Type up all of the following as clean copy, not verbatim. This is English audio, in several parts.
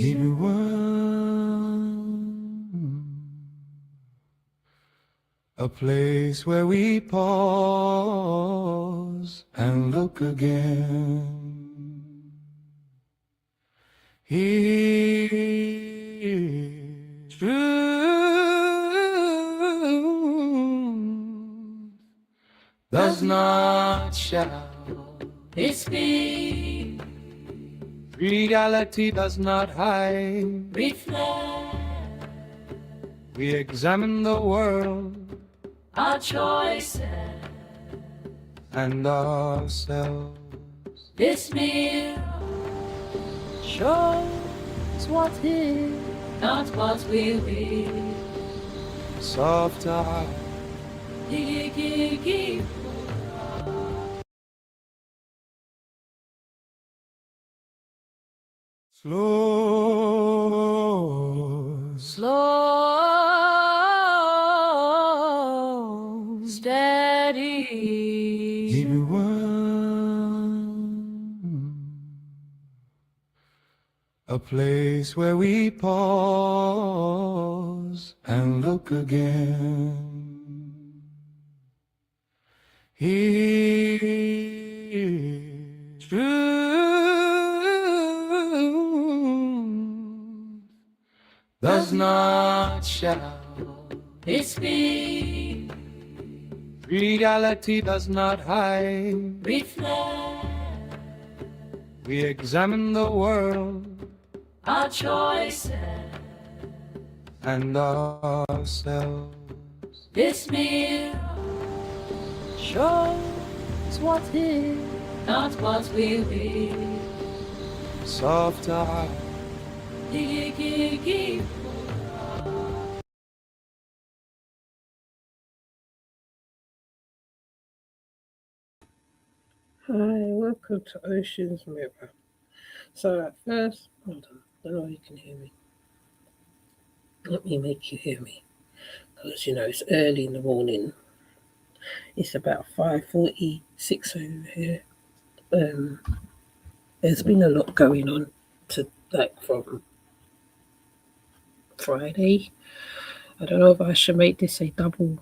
Give you one, a place where we pause and look again. Here, truth does not shout. It speaks, Reality does not hide. reflect We examine the world our choices. and ourselves. This mirror Shows what is not what will be. soft eye. Gigi. Slow, Steady. give you one, a place where we pause and look again. Here, truth does not shout. It speaks, Reality does not hide. reflect We examine the world our choices. and ourselves. This mirror Shows what is not what will be. soft eye. Gigi. Hi, welcome to Ocean's Mirror. So at first, hold on, I don't know if you can hear me. Let me make you hear me. Because, it's early in the morning. It's about 5:46 over here. There's been a lot going on from Friday. I don't know if I should make this a double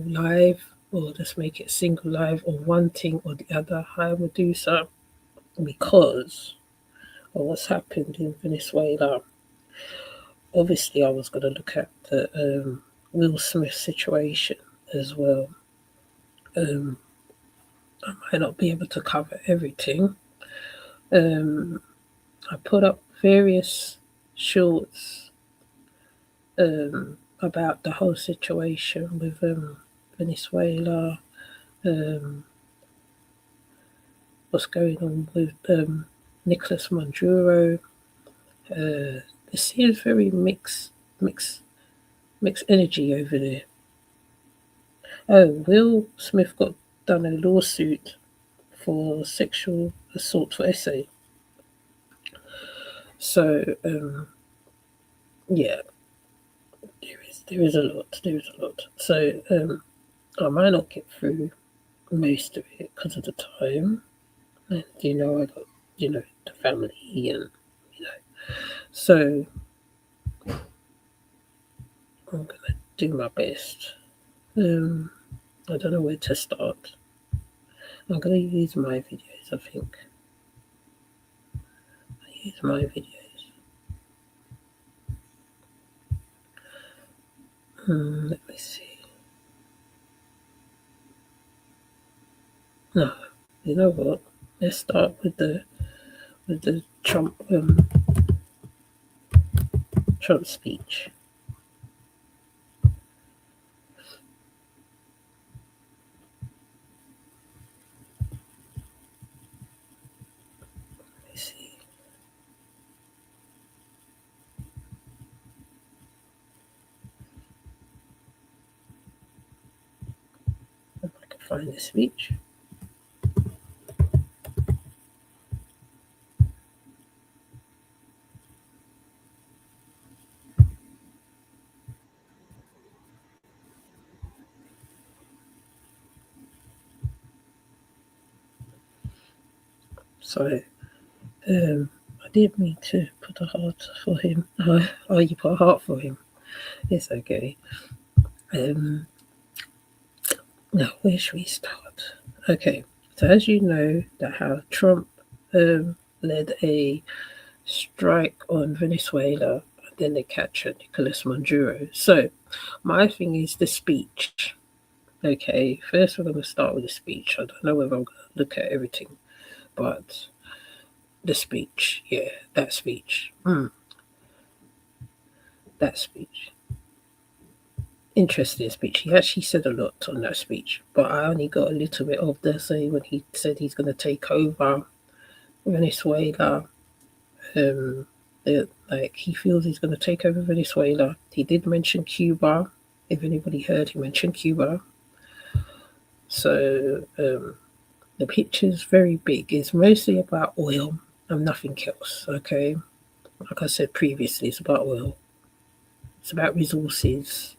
live or just make it a single live or one thing or the other. I will do so because of what's happened in Venezuela. Obviously, I was going to look at the Will Smith situation as well. I might not be able to cover everything. I put up various shorts about the whole situation with Venezuela, what's going on with Nicolas Maduro. There seems very mixed energy over there. Oh, Will Smith got done a lawsuit for sexual assault for essay. So yeah, there is a lot. So I might not get through most of it because of the time, and I got the family and so I'm gonna do my best. I don't know where to start. I'm gonna use my videos. I think use my videos. Let me see. No, you know what? Let's start with the Trump speech. Let me see. If I can find the speech. So, I I did mean to put a heart for him. Oh, you put a heart for him. It's okay. Now, where should we start? Okay, so as you know, that how Trump led a strike on Venezuela, and then they captured Nicolas Maduro. So, my thing is the speech. Okay, first we're going to start with the speech. I don't know whether I'm going to look at everything, but the speech, yeah, that speech. That speech. Interesting speech. He actually said a lot on that speech, but I only got a little bit of the say when he said he's going to take over Venezuela. Like he feels he's going to take over Venezuela. He did mention Cuba. If anybody heard, he mentioned Cuba. So the picture's very big. It's mostly about oil and nothing else. Okay, like I said previously, it's about oil. It's about resources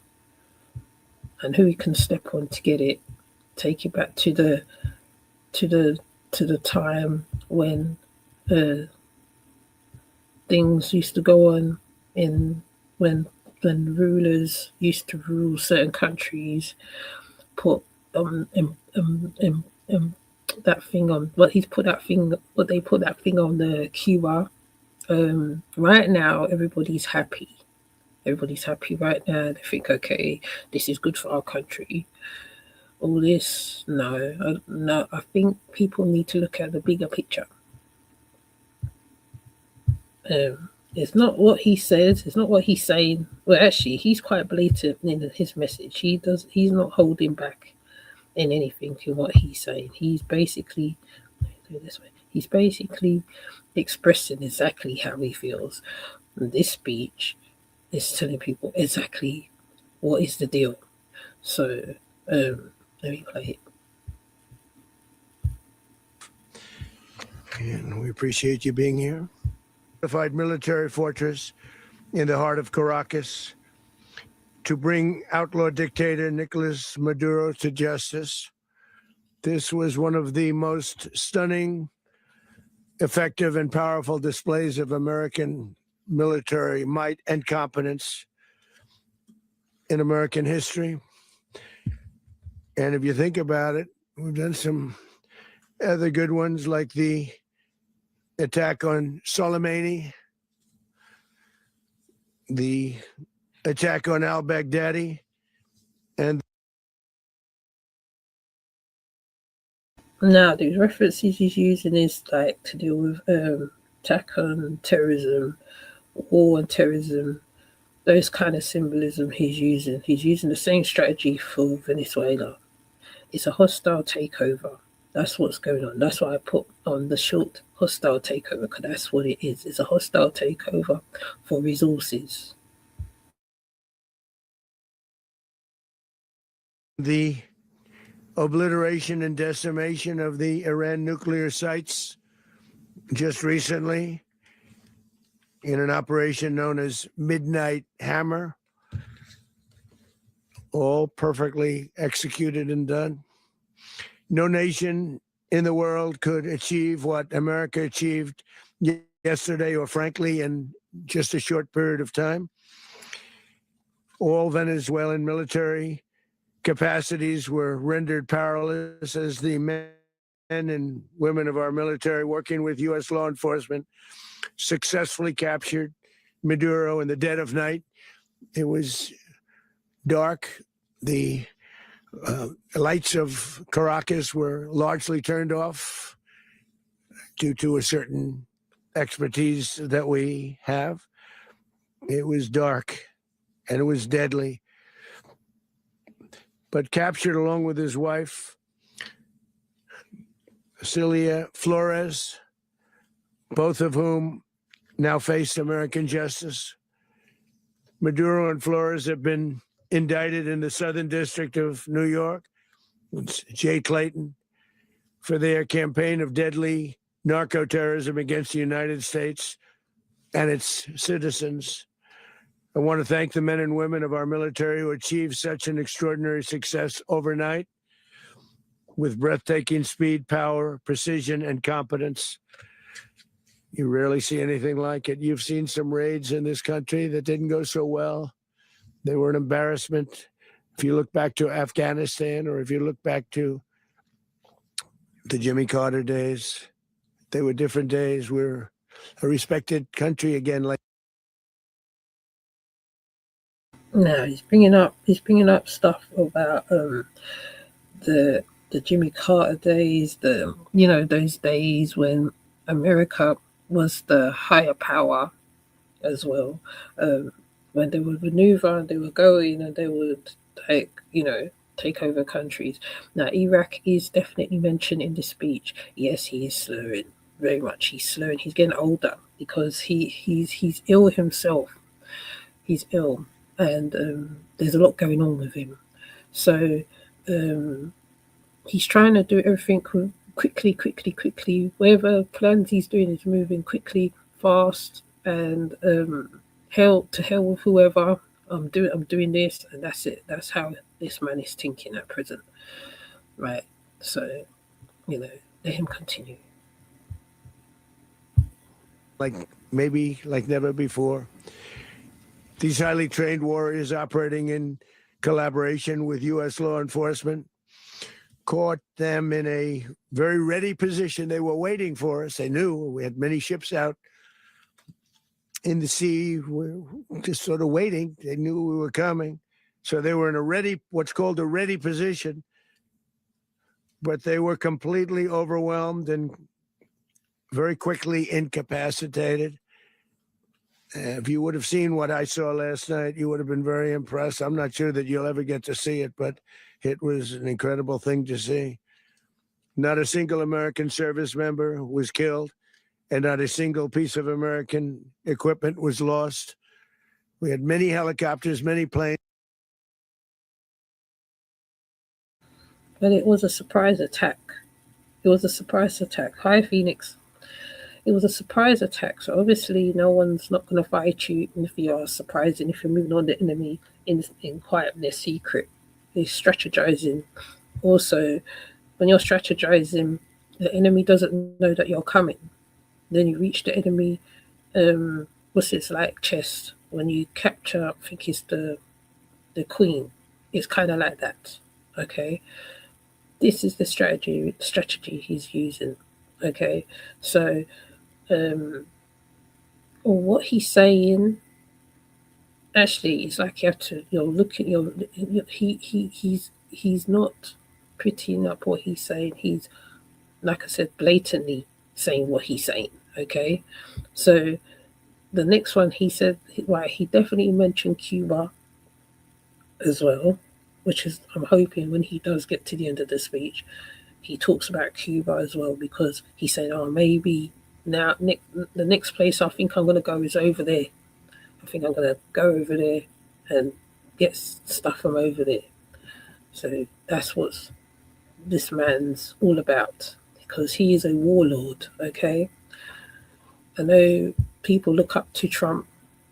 and who he can step on to get it. Take it back to the time when things used to go on in when rulers used to rule certain countries, put that thing on what he's put that thing what they put that thing on the Cuba. Right now everybody's happy. Everybody's happy right now. They think, okay, this is good for our country. All this, no. I think people need to look at the bigger picture. It's not what he says. It's not what he's saying. Well, actually, he's quite blatant in his message. He's not holding back in anything in what he's saying. He's basically, let me do it this way. He's basically expressing exactly how he feels. And this speech is telling people exactly what is the deal. So let me play it. And we appreciate you being here. Fortified military fortress in the heart of Caracas to bring outlaw dictator Nicolas Maduro to justice. This was one of the most stunning, effective, and powerful displays of American military might and competence in American history. And if you think about it, we've done some other good ones like the attack on Soleimani, the attack on al-Baghdadi, and now the references he's using is like to do with attack on terrorism, war on terrorism, those kind of symbolism he's using. He's using the same strategy for Venezuela. It's a hostile takeover. That's what's going on. That's why I put on the short hostile takeover, because that's what it is. It's a hostile takeover for resources. The obliteration and decimation of the Iran nuclear sites just recently in an operation known as Midnight Hammer, all perfectly executed and done. No nation in the world could achieve what America achieved yesterday, or frankly, in just a short period of time. All Venezuelan military capacities were rendered powerless as the men and women of our military, working with U.S. law enforcement, successfully captured Maduro in the dead of night. It was dark. The lights of Caracas were largely turned off due to a certain expertise that we have. It was dark and it was deadly. But captured along with his wife, Celia Flores, both of whom now face American justice. Maduro and Flores have been indicted in the Southern District of New York, it's Jay Clayton, for their campaign of deadly narco-terrorism against the United States and its citizens. I want to thank the men and women of our military who achieved such an extraordinary success overnight with breathtaking speed, power, precision, and competence. You rarely see anything like it. You've seen some raids in this country that didn't go so well. They were an embarrassment. If you look back to Afghanistan, or if you look back to the Jimmy Carter days, they were different days. We're a respected country again. Like, no, he's bringing up stuff about the Jimmy Carter days, those days when America was the higher power as well. When they would maneuver, they would go in and they would take over countries. Now, Iraq is definitely mentioned in this speech. Yes, he is slurring very much. He's slurring. He's getting older because he's ill himself. He's ill, and there's a lot going on with him. So he's trying to do everything quickly. Whatever plans he's doing is moving quickly, fast, and hell with whoever. I'm doing this, and that's it. That's how this man is thinking at present, right? So, let him continue. Maybe like never before. These highly trained warriors operating in collaboration with U.S. law enforcement caught them in a very ready position. They were waiting for us. They knew we had many ships out in the sea. We're just sort of waiting. They knew we were coming. So they were in what's called a ready position. But they were completely overwhelmed and very quickly incapacitated. If you would have seen what I saw last night, you would have been very impressed. I'm not sure that you'll ever get to see it, but it was an incredible thing to see. Not a single American service member was killed, and not a single piece of American equipment was lost. We had many helicopters, many planes. But it was a surprise attack. Hi, Phoenix. It was a surprise attack, so obviously no one's not going to fight you if you are surprised and if you're moving on the enemy in quietness, secret. He's strategizing. Also, when you're strategizing, the enemy doesn't know that you're coming. Then you reach the enemy, what's it like chest? When you capture, I think it's the queen. It's kind of like that, okay? This is the strategy he's using, okay? So, what he's saying, actually, it's like he's not prettying up what he's saying. He's, like I said, blatantly saying what he's saying, okay? So the next one he said, right, he definitely mentioned Cuba as well, which is, I'm hoping when he does get to the end of the speech, he talks about Cuba as well, because he said, maybe now the next place I think I'm going to go is over there. I think I'm going to go over there and get stuff from over there. So that's what this man's all about, because he is a warlord, okay? I know people look up to Trump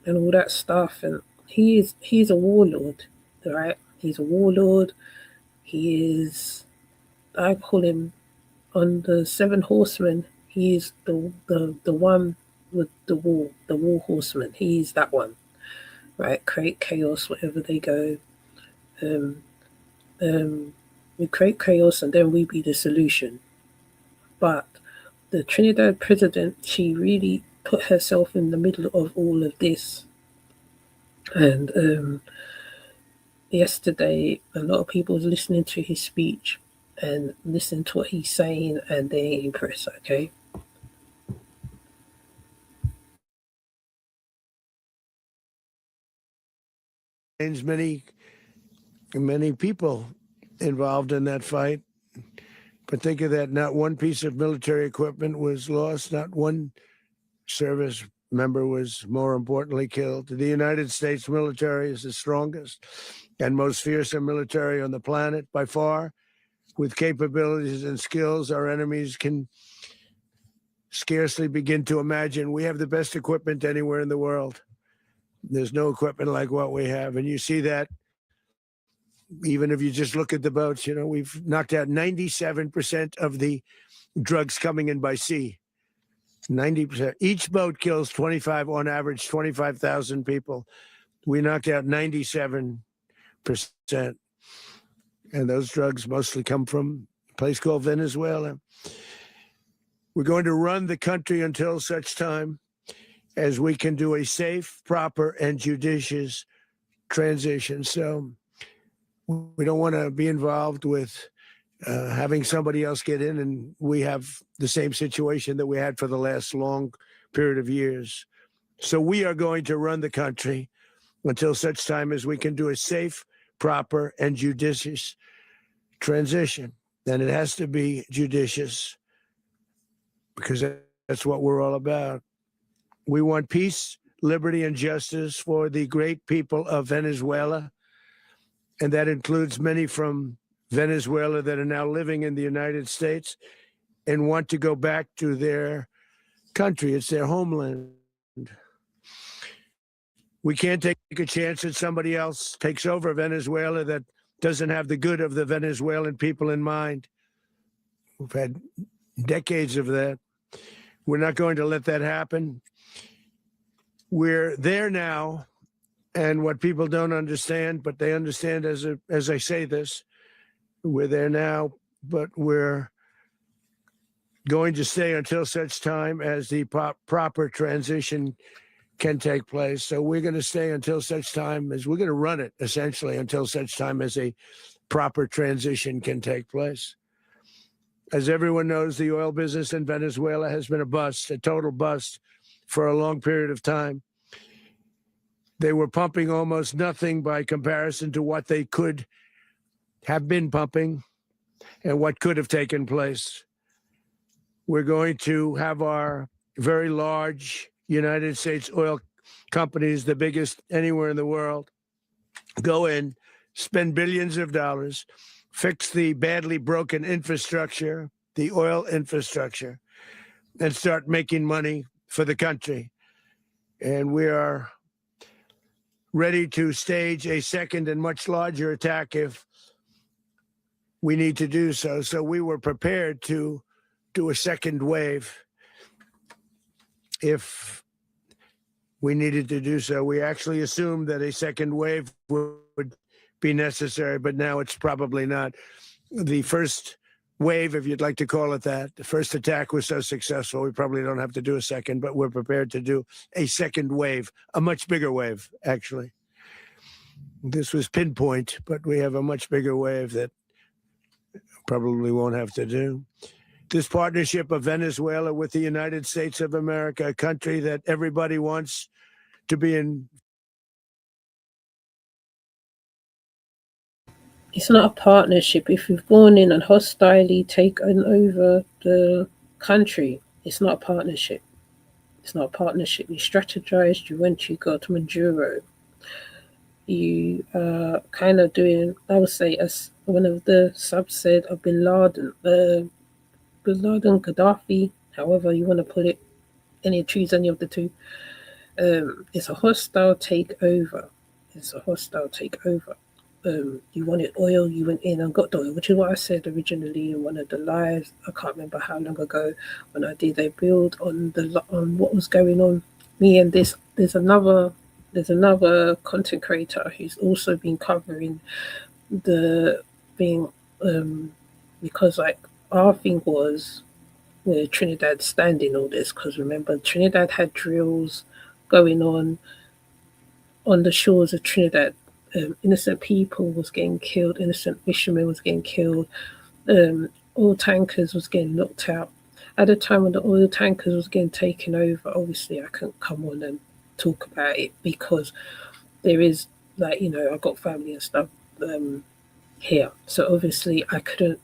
and all that stuff, and he's a warlord, right? He's a warlord. He is, I call him, on the Seven Horsemen, he is the one with the war horseman. He's that one, right? Create chaos wherever they go. We create chaos and then we be the solution. But the Trinidad president, she really put herself in the middle of all of this. And yesterday, a lot of people was listening to his speech and listening to what he's saying, and they ain't impressed, okay? Many people involved in that fight. But think of that, not one piece of military equipment was lost, not one service member was, more importantly, killed. The United States military is the strongest and most fearsome military on the planet by far. With capabilities and skills our enemies can scarcely begin to imagine. We have the best equipment anywhere in the world. There's no equipment like what we have. And you see that even if you just look at the boats. We've knocked out 97% of the drugs coming in by sea. 90%. Each boat kills 25, on average, 25,000 people. We knocked out 97%. And those drugs mostly come from a place called Venezuela. We're going to run the country until such time as we can do a safe, proper, and judicious transition. So we don't want to be involved with having somebody else get in, and we have the same situation that we had for the last long period of years. So we are going to run the country until such time as we can do a safe, proper, and judicious transition. And it has to be judicious because that's what we're all about. We want peace, liberty, and justice for the great people of Venezuela. And that includes many from Venezuela that are now living in the United States and want to go back to their country. It's their homeland. We can't take a chance that somebody else takes over Venezuela that doesn't have the good of the Venezuelan people in mind. We've had decades of that. We're not going to let that happen. We're there now, and what people don't understand, but they understand as I say this, we're there now, but we're going to stay until such time as the proper transition can take place. So we're going to stay until such time as we're going to run it, essentially, until such time as a proper transition can take place. As everyone knows, the oil business in Venezuela has been a bust, a total bust, for a long period of time. They were pumping almost nothing by comparison to what they could have been pumping and what could have taken place. We're going to have our very large United States oil companies, the biggest anywhere in the world, go in, spend billions of dollars, fix the badly broken infrastructure, the oil infrastructure, and start making money for the country. And we are ready to stage a second and much larger attack if we need to do so. So we were prepared to do a second wave if we needed to do so. We actually assumed that a second wave would be necessary, but now it's probably not. The first wave, if you'd like to call it that, the first attack was so successful, we probably don't have to do a second, but we're prepared to do a second wave, a much bigger wave, actually. This was pinpoint, but we have a much bigger wave that probably won't have to do. This partnership of Venezuela with the United States of America, a country that everybody wants to be in. It's not a partnership. If you've gone in and hostilely taken over the country, it's not a partnership. It's not a partnership. You strategized, you went, you got Maduro. You are kind of doing, I would say, as one of the subset of Bin Laden, Gaddafi, however you want to put it, choose any of the two. It's a hostile takeover. It's a hostile takeover. You wanted oil, you went in and got the oil, which is what I said originally in one of the lives. I can't remember how long ago when I did a build on what was going on. Me and there's another content creator who's also been covering the being because like our thing was where Trinidad standing all this, because remember Trinidad had drills going on the shores of Trinidad. Innocent people was getting killed, innocent fishermen was getting killed, oil tankers was getting knocked out. At the time when the oil tankers was getting taken over, obviously I couldn't come on and talk about it because there is I've got family and stuff here. So obviously I couldn't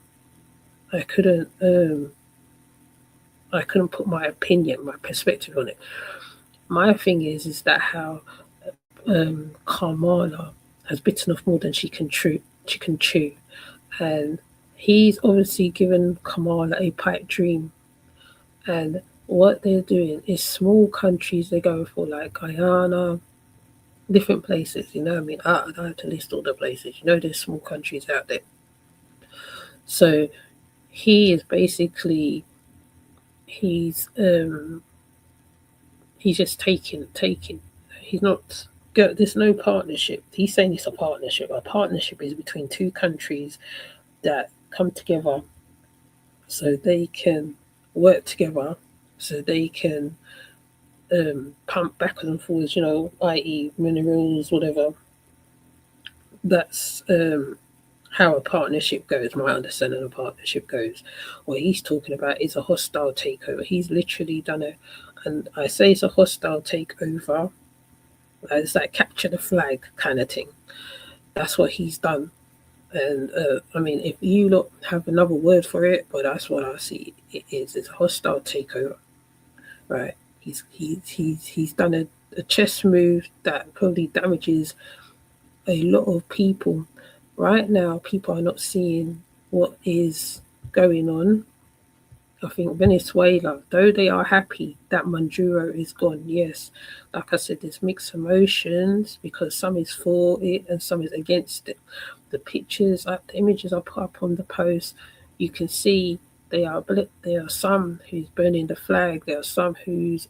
put my opinion, my perspective on it. My thing is that how Kamala has bitten off more than she can chew. And he's obviously given Kamala a pipe dream. And what they're doing is small countries they go for, like Guyana, different places, I mean, I don't have to list all the places. There's small countries out there. So he is basically, he's He's just taking. He's not. There's no partnership. He's saying it's a partnership. A partnership is between two countries that come together so they can work together, so they can pump backwards and forwards, i.e. minerals, whatever. That's how a partnership goes. My understanding of a partnership goes. What he's talking about is a hostile takeover. He's literally done it, and I say it's a hostile takeover. It's like capture the flag kind of thing. That's what he's done. And I mean, if you look, have another word for it, but that's what I see it is. It's a hostile takeover, right? He's done a chess move that probably damages a lot of people. Right now, people are not seeing what is going on. I think Venezuela, though they are happy that Maduro is gone, yes, like I said, there's mixed emotions because some is for it and some is against it. The pictures, the images I put up on the post, you can see there are some who's burning the flag. There are some who's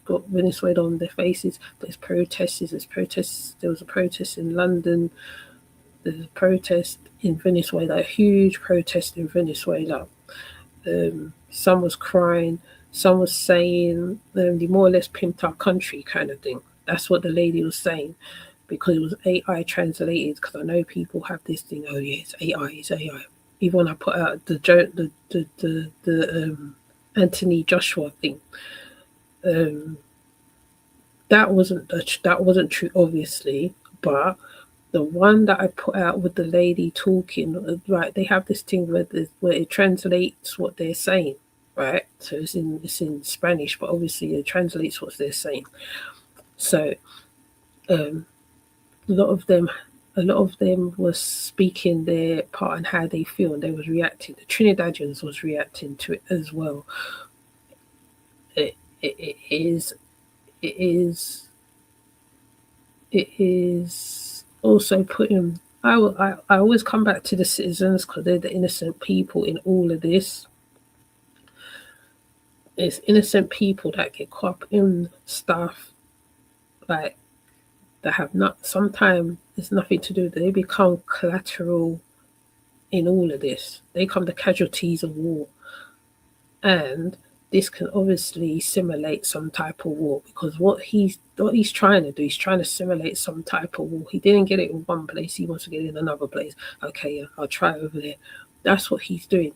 got Venezuela on their faces. There's protesters. There was a protest in London. There's a protest in Venezuela. A huge protest in Venezuela. Some was crying. Some was saying they more or less pimped our country kind of thing. That's what the lady was saying, because it was AI translated. Because I know people have this thing. Oh yeah, it's AI. Even when I put out the Anthony Joshua thing, that wasn't true, obviously. But the one that I put out with the lady talking, right? They have this thing where it translates what they're saying, right? So it's in Spanish, but obviously it translates what they're saying. So a lot of them was speaking their part and how they feel, and they was reacting. The Trinidadians was reacting to it as well. It is also putting. I always come back to the citizens because they're the innocent people in all of this. It's innocent people that get caught up in stuff like that have not. Sometimes it's nothing to do. They become collateral in all of this. They become the casualties of war, and this can obviously simulate some type of war, because what he's trying to do, he's trying to simulate some type of war. He didn't get it in one place, he wants to get it in another place. Okay, yeah, I'll try over there. That's what he's doing.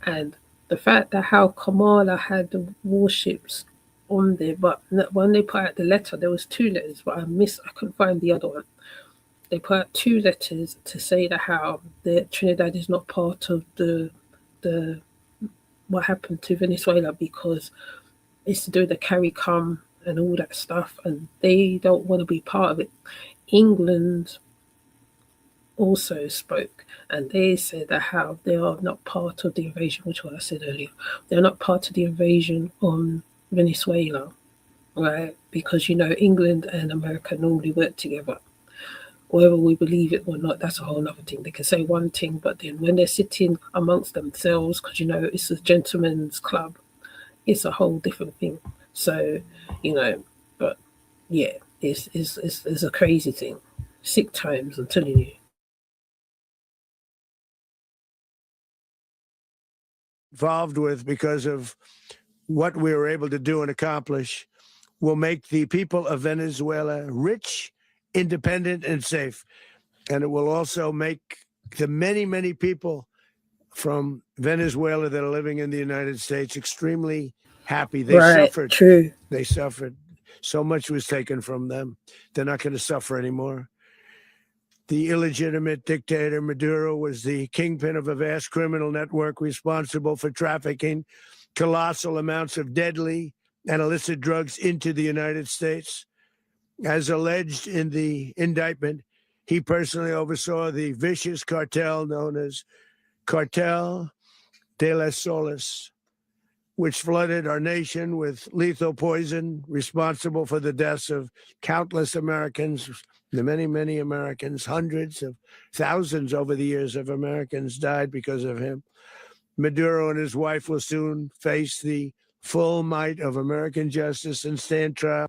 And the fact that how Kamala had the warships on there, but when they put out the letter, there was 2 letters, but I couldn't find the other one. They put out 2 letters to say that how the Trinidad is not part of the what happened to Venezuela, because it's to do with the CARICOM and all that stuff, and they don't want to be part of it. England also spoke, and they said that how they are not part of the invasion, which was what I said earlier. They're not part of the invasion on Venezuela, right? Because England and America normally work together. Whether we believe it or not, that's a whole other thing. They can say one thing, but then when they're sitting amongst themselves, because it's a gentleman's club, it's a whole different thing. So, but yeah, it's a crazy thing. Sick times, I'm telling you. Involved with, because of what we were able to do and accomplish, will make the people of Venezuela rich, independent, and safe. And it will also make the many, many people from Venezuela that are living in the United States extremely happy. They suffered. True. They suffered. So much was taken from them. They're not going to suffer anymore. The illegitimate dictator Maduro was the kingpin of a vast criminal network responsible for trafficking colossal amounts of deadly and illicit drugs into the United States. As alleged in the indictment, he personally oversaw the vicious cartel known as Cartel de las Solas, which flooded our nation with lethal poison, responsible for the deaths of countless Americans, the many, many Americans. Hundreds of thousands over the years of Americans died because of him. Maduro and his wife will soon face the full might of American justice and stand trial.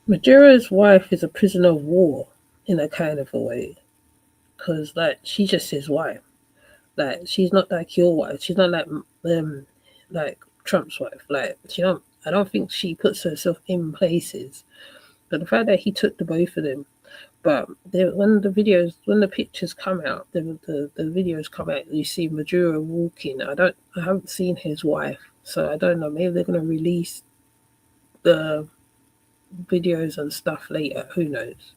Maduro's wife is a prisoner of war in a kind of a way, because like she's just his wife. Like she's not like your wife. She's not like Trump's wife. Like she don't. I don't think she puts herself in places. But the fact that he took the both of them, but when the pictures come out, the videos come out, you see Maduro walking. I haven't seen his wife, so I don't know. Maybe they're gonna release the videos and stuff later. Who knows?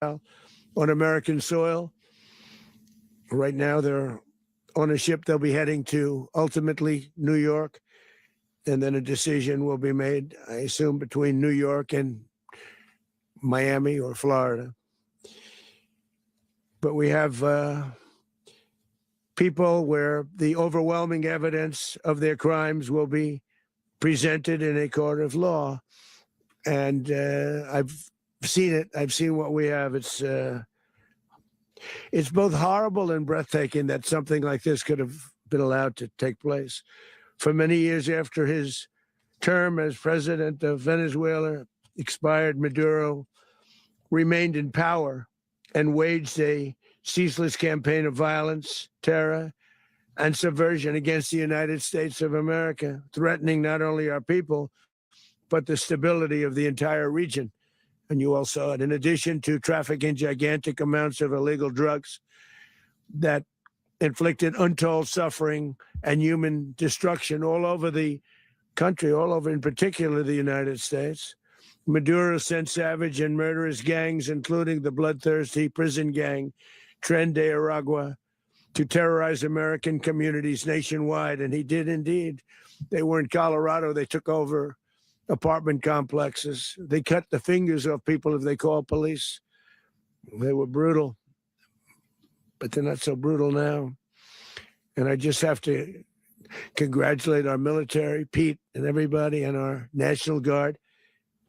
On American soil. Right now, they're on a ship. They'll be heading to ultimately New York, and then a decision will be made, I assume, between New York and Miami or Florida. But we have people where the overwhelming evidence of their crimes will be presented in a court of law. And I've seen it. I've seen what we have. It's both horrible and breathtaking that something like this could have been allowed to take place. For many years after his term as president of Venezuela expired, Maduro remained in power and waged a ceaseless campaign of violence, terror, and subversion against the United States of America, threatening not only our people, but the stability of the entire region. And you all saw it. In addition to trafficking gigantic amounts of illegal drugs that inflicted untold suffering and human destruction all over the country, all over, in particular, the United States. Maduro sent savage and murderous gangs, including the bloodthirsty prison gang, Tren de Aragua, to terrorize American communities nationwide. And he did indeed. They were in Colorado. They took over apartment complexes. They cut the fingers off people if they called police. They were brutal, but they're not so brutal now. And I just have to congratulate our military, Pete and everybody, and our National Guard,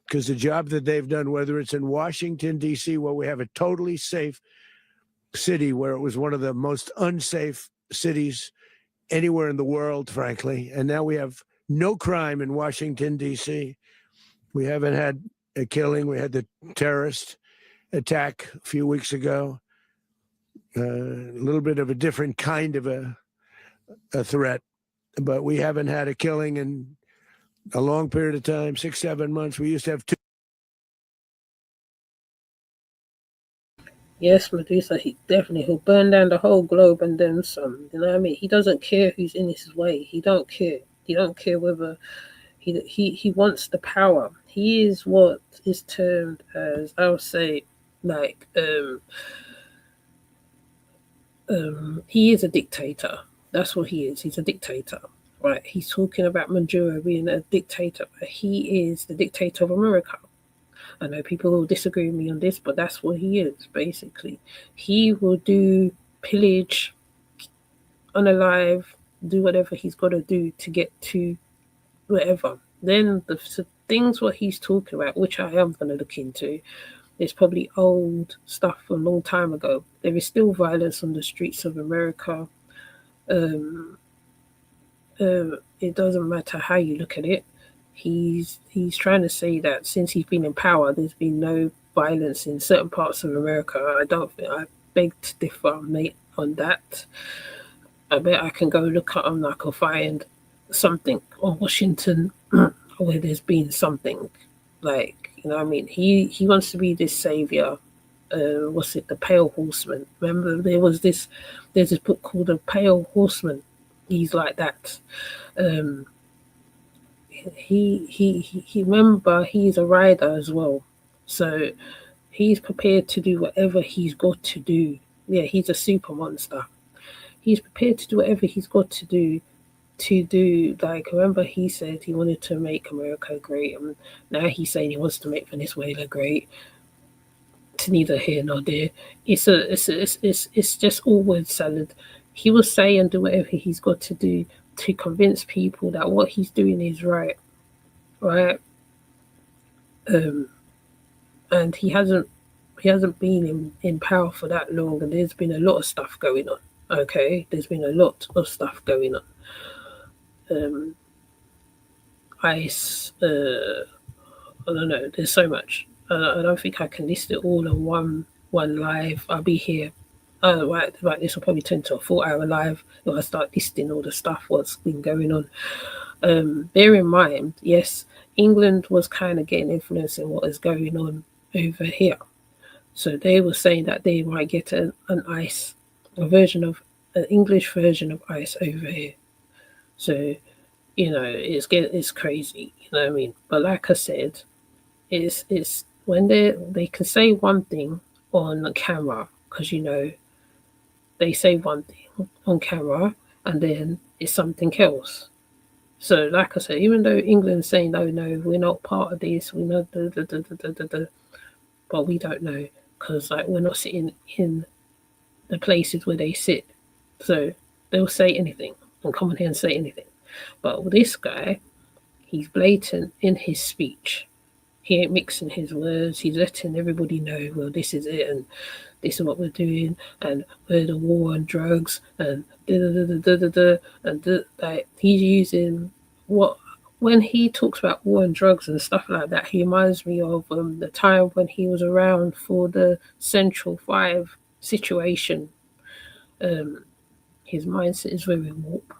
because the job that they've done, whether it's in Washington, D.C., where we have a totally safe city, where it was one of the most unsafe cities anywhere in the world, frankly, and now we have no crime in Washington, D.C. We haven't had a killing. We had the terrorist attack a few weeks ago. A little bit of a different kind of a threat, but we haven't had a killing in a long period of time, 6-7 months. We used to have two. Yes, Medusa, he'll burn down the whole globe and then some. You know what I mean? He doesn't care who's in his way. He don't care. He don't care whether he wants the power. He is what is termed as, I would say, like he is a dictator. That's what he is. He's a dictator. Right? He's talking about Maduro being a dictator, but he is the dictator of America. I know people will disagree with me on this, but that's what he is, basically. He will pillage, unalive, do whatever he's got to do to get to whatever. Then the things what he's talking about, which I am going to look into, is probably old stuff from a long time ago. There is still violence on the streets of America. It doesn't matter how you look at it. He's trying to say that since he's been in power, there's been no violence in certain parts of America. I beg to differ, mate, on that. I bet I can go look at them. I can find something on Washington where there's been something, like, you know what I mean? He wants to be this savior. What's it? The Pale Horseman. Remember, there's this book called The Pale Horseman. He's like that. He remember, he's a rider as well, so he's prepared to do whatever he's got to do. Yeah, he's a super monster. He's prepared to do whatever he's got to do. Like, remember, he said he wanted to make America great, and now he's saying he wants to make Venezuela great. It's neither here nor there. It's just all word salad. He will say and do whatever he's got to do to convince people that what he's doing is right. And he hasn't He hasn't been in power for that long, and there's been a lot of stuff going on. Okay, there's been a lot of stuff going on. ICE, I don't know. There's so much. I don't think I can list it all in one live. I'll be here. Right. This will probably turn to a 4-hour live if I start listing all the stuff what's been going on. Bear in mind, yes, England was kind of getting influence in what is going on over here. So they were saying that they might get an ICE, an English version of ICE over here. So, it's crazy. You know what I mean? But like I said, it's when they can say one thing on camera, because they say one thing on camera and then it's something else. So like I said, even though England's saying no, we're not part of this, we know, but we don't know because we're not sitting in the places where they sit. So they'll say anything and come on here and say anything. But with this guy, he's blatant in his speech. He ain't mixing his words. He's letting everybody know, well, this is it, and this is what we're doing, and we're the war on drugs, and he's using when he talks about war on drugs and stuff like that. He reminds me of the time when he was around for the Central 5 situation. His mindset is very warped,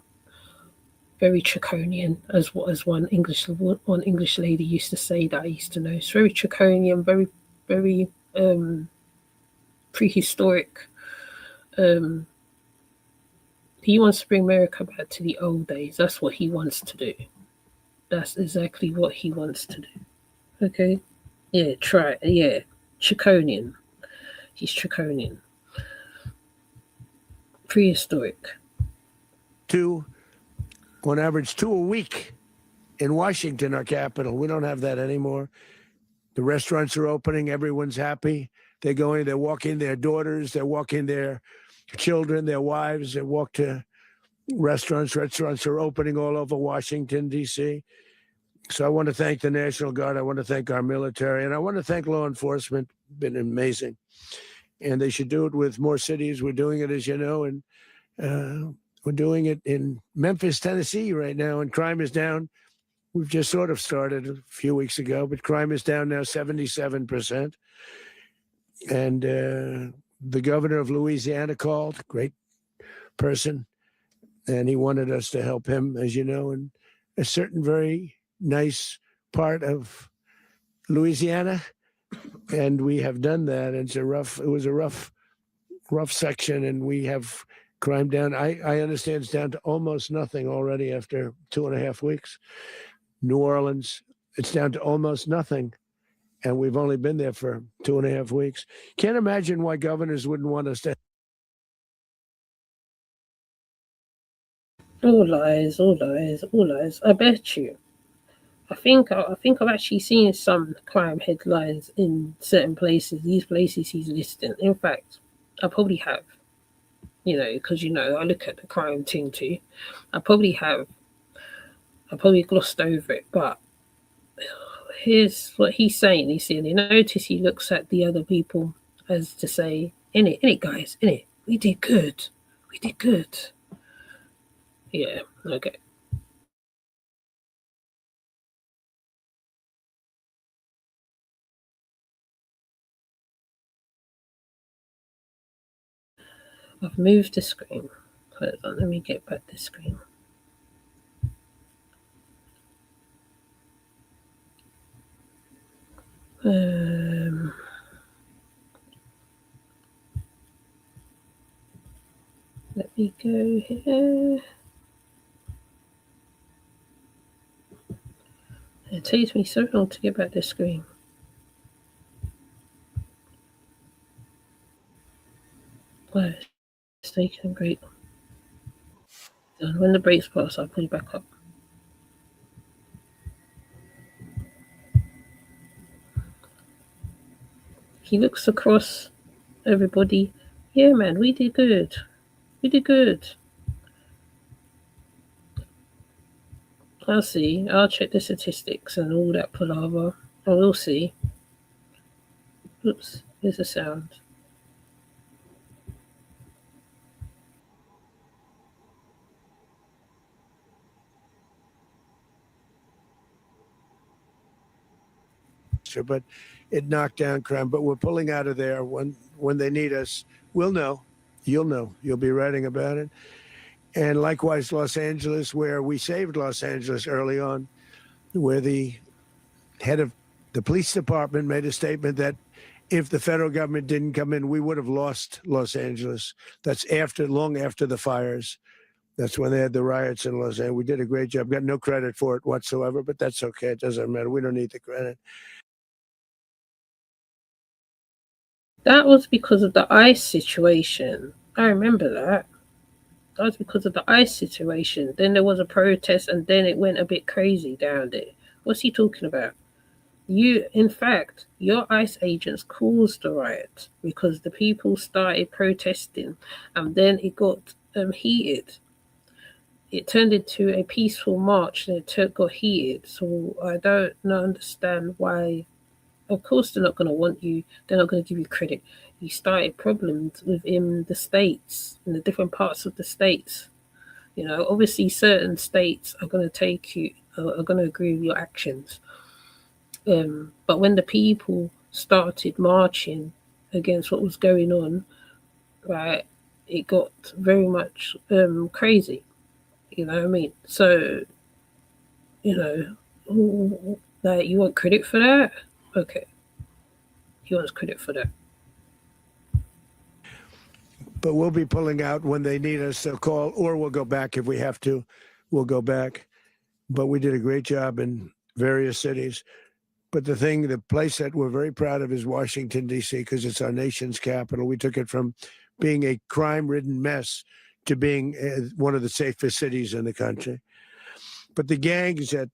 very draconian, as one English lady used to say that I used to know. It's very draconian, very, very prehistoric. He wants to bring America back to the old days. That's what he wants to do. That's exactly what he wants to do. Okay? Yeah, draconian. He's draconian. Prehistoric. On average, 2 a week in Washington, our capital. We don't have that anymore. The restaurants are opening. Everyone's happy. They're walking their daughters. They're walking their children, their wives. They walk to restaurants. Restaurants are opening all over Washington, D.C. So I want to thank the National Guard. I want to thank our military. And I want to thank law enforcement. Been amazing. And they should do it with more cities. We're doing it, as you know, and we're doing it in Memphis, Tennessee right now, and crime is down. We've just sort of started a few weeks ago, but crime is down now 77%. And the governor of Louisiana called, great person, and he wanted us to help him, as you know, in a certain very nice part of Louisiana. And we have done that. It was a rough section, and we have crime down. I understand it's down to almost nothing already after 2.5 weeks. New Orleans, it's down to almost nothing. And we've only been there for 2.5 weeks. Can't imagine why governors wouldn't want us to. All lies, all lies, all lies. I bet you. I think I've actually seen some crime headlines in certain places. These places he's listing. In fact, I probably have. Because I look at the crime thing too. I probably glossed over it, but here's what he's saying. He's saying, you notice he looks at the other people as to say, in it, guys, in it. We did good. Yeah, okay. I've moved the screen. Hold on, let me get back the screen. Let me go here. It takes me so long to get back the screen. Wow, it's taking great. When the brakes pass, I'll put it back up. He looks across everybody. Yeah, man, we did good. I'll see. I'll check the statistics and all that palaver. I will see. Oops. Here's the sound. But it knocked down crime. But we're pulling out of there when they need us. We'll know. You'll know. You'll be writing about it. And likewise, Los Angeles, where we saved Los Angeles early on, where the head of the police department made a statement that if the federal government didn't come in, we would have lost Los Angeles. That's long after the fires. That's when they had the riots in Los Angeles. We did a great job. Got no credit for it whatsoever, but that's okay. It doesn't matter. We don't need the credit. That was because of the ICE situation. I remember that. That was because of the ICE situation. Then there was a protest, and then it went a bit crazy down there. What's he talking about? In fact, your ICE agents caused the riot because the people started protesting, and then it got heated. It turned into a peaceful march, and it got heated. So I don't understand why. Of course, they're not going to want you. They're not going to give you credit. You started problems within the states, in the different parts of the states. You know, obviously, certain states are going to are going to agree with your actions. But when the people started marching against what was going on, right, it got very much crazy. You know what I mean? So, you know, like, you want credit for that? Okay. He wants credit for that. But we'll be pulling out when they need us. They'll call, or we'll go back if we have to. We'll go back. But we did a great job in various cities. But the place that we're very proud of is Washington, D.C., because it's our nation's capital. We took it from being a crime-ridden mess to being one of the safest cities in the country. But the gangs that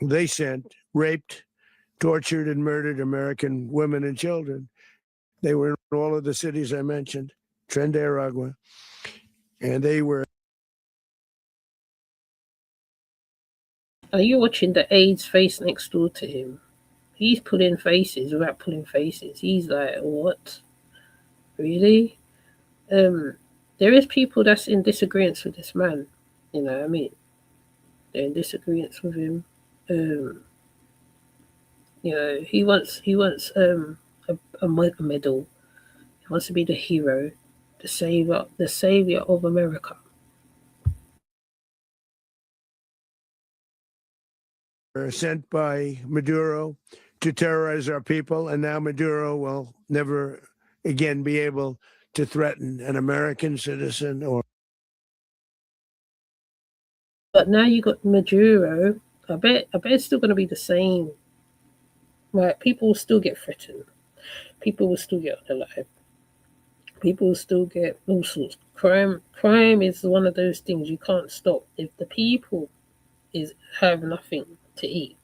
they sent raped, tortured, and murdered American women and children. They were in all of the cities I mentioned, Tren de Aragua, and they were. Are you watching the AIDS face next door to him? He's pulling faces without pulling faces. He's like, what? Really? There is people that's in disagreement with this man. You know what I mean? They're in disagreement with him. You know, he wants a medal. He wants to be the hero, the savior of America. Sent by Maduro to terrorize our people, and now Maduro will never again be able to threaten an American citizen or. But now you got Maduro. I bet it's still going to be the same. Right? People will still get threatened. People will still get alive. People will still get all sorts. Crime is one of those things you can't stop. If the people have nothing to eat,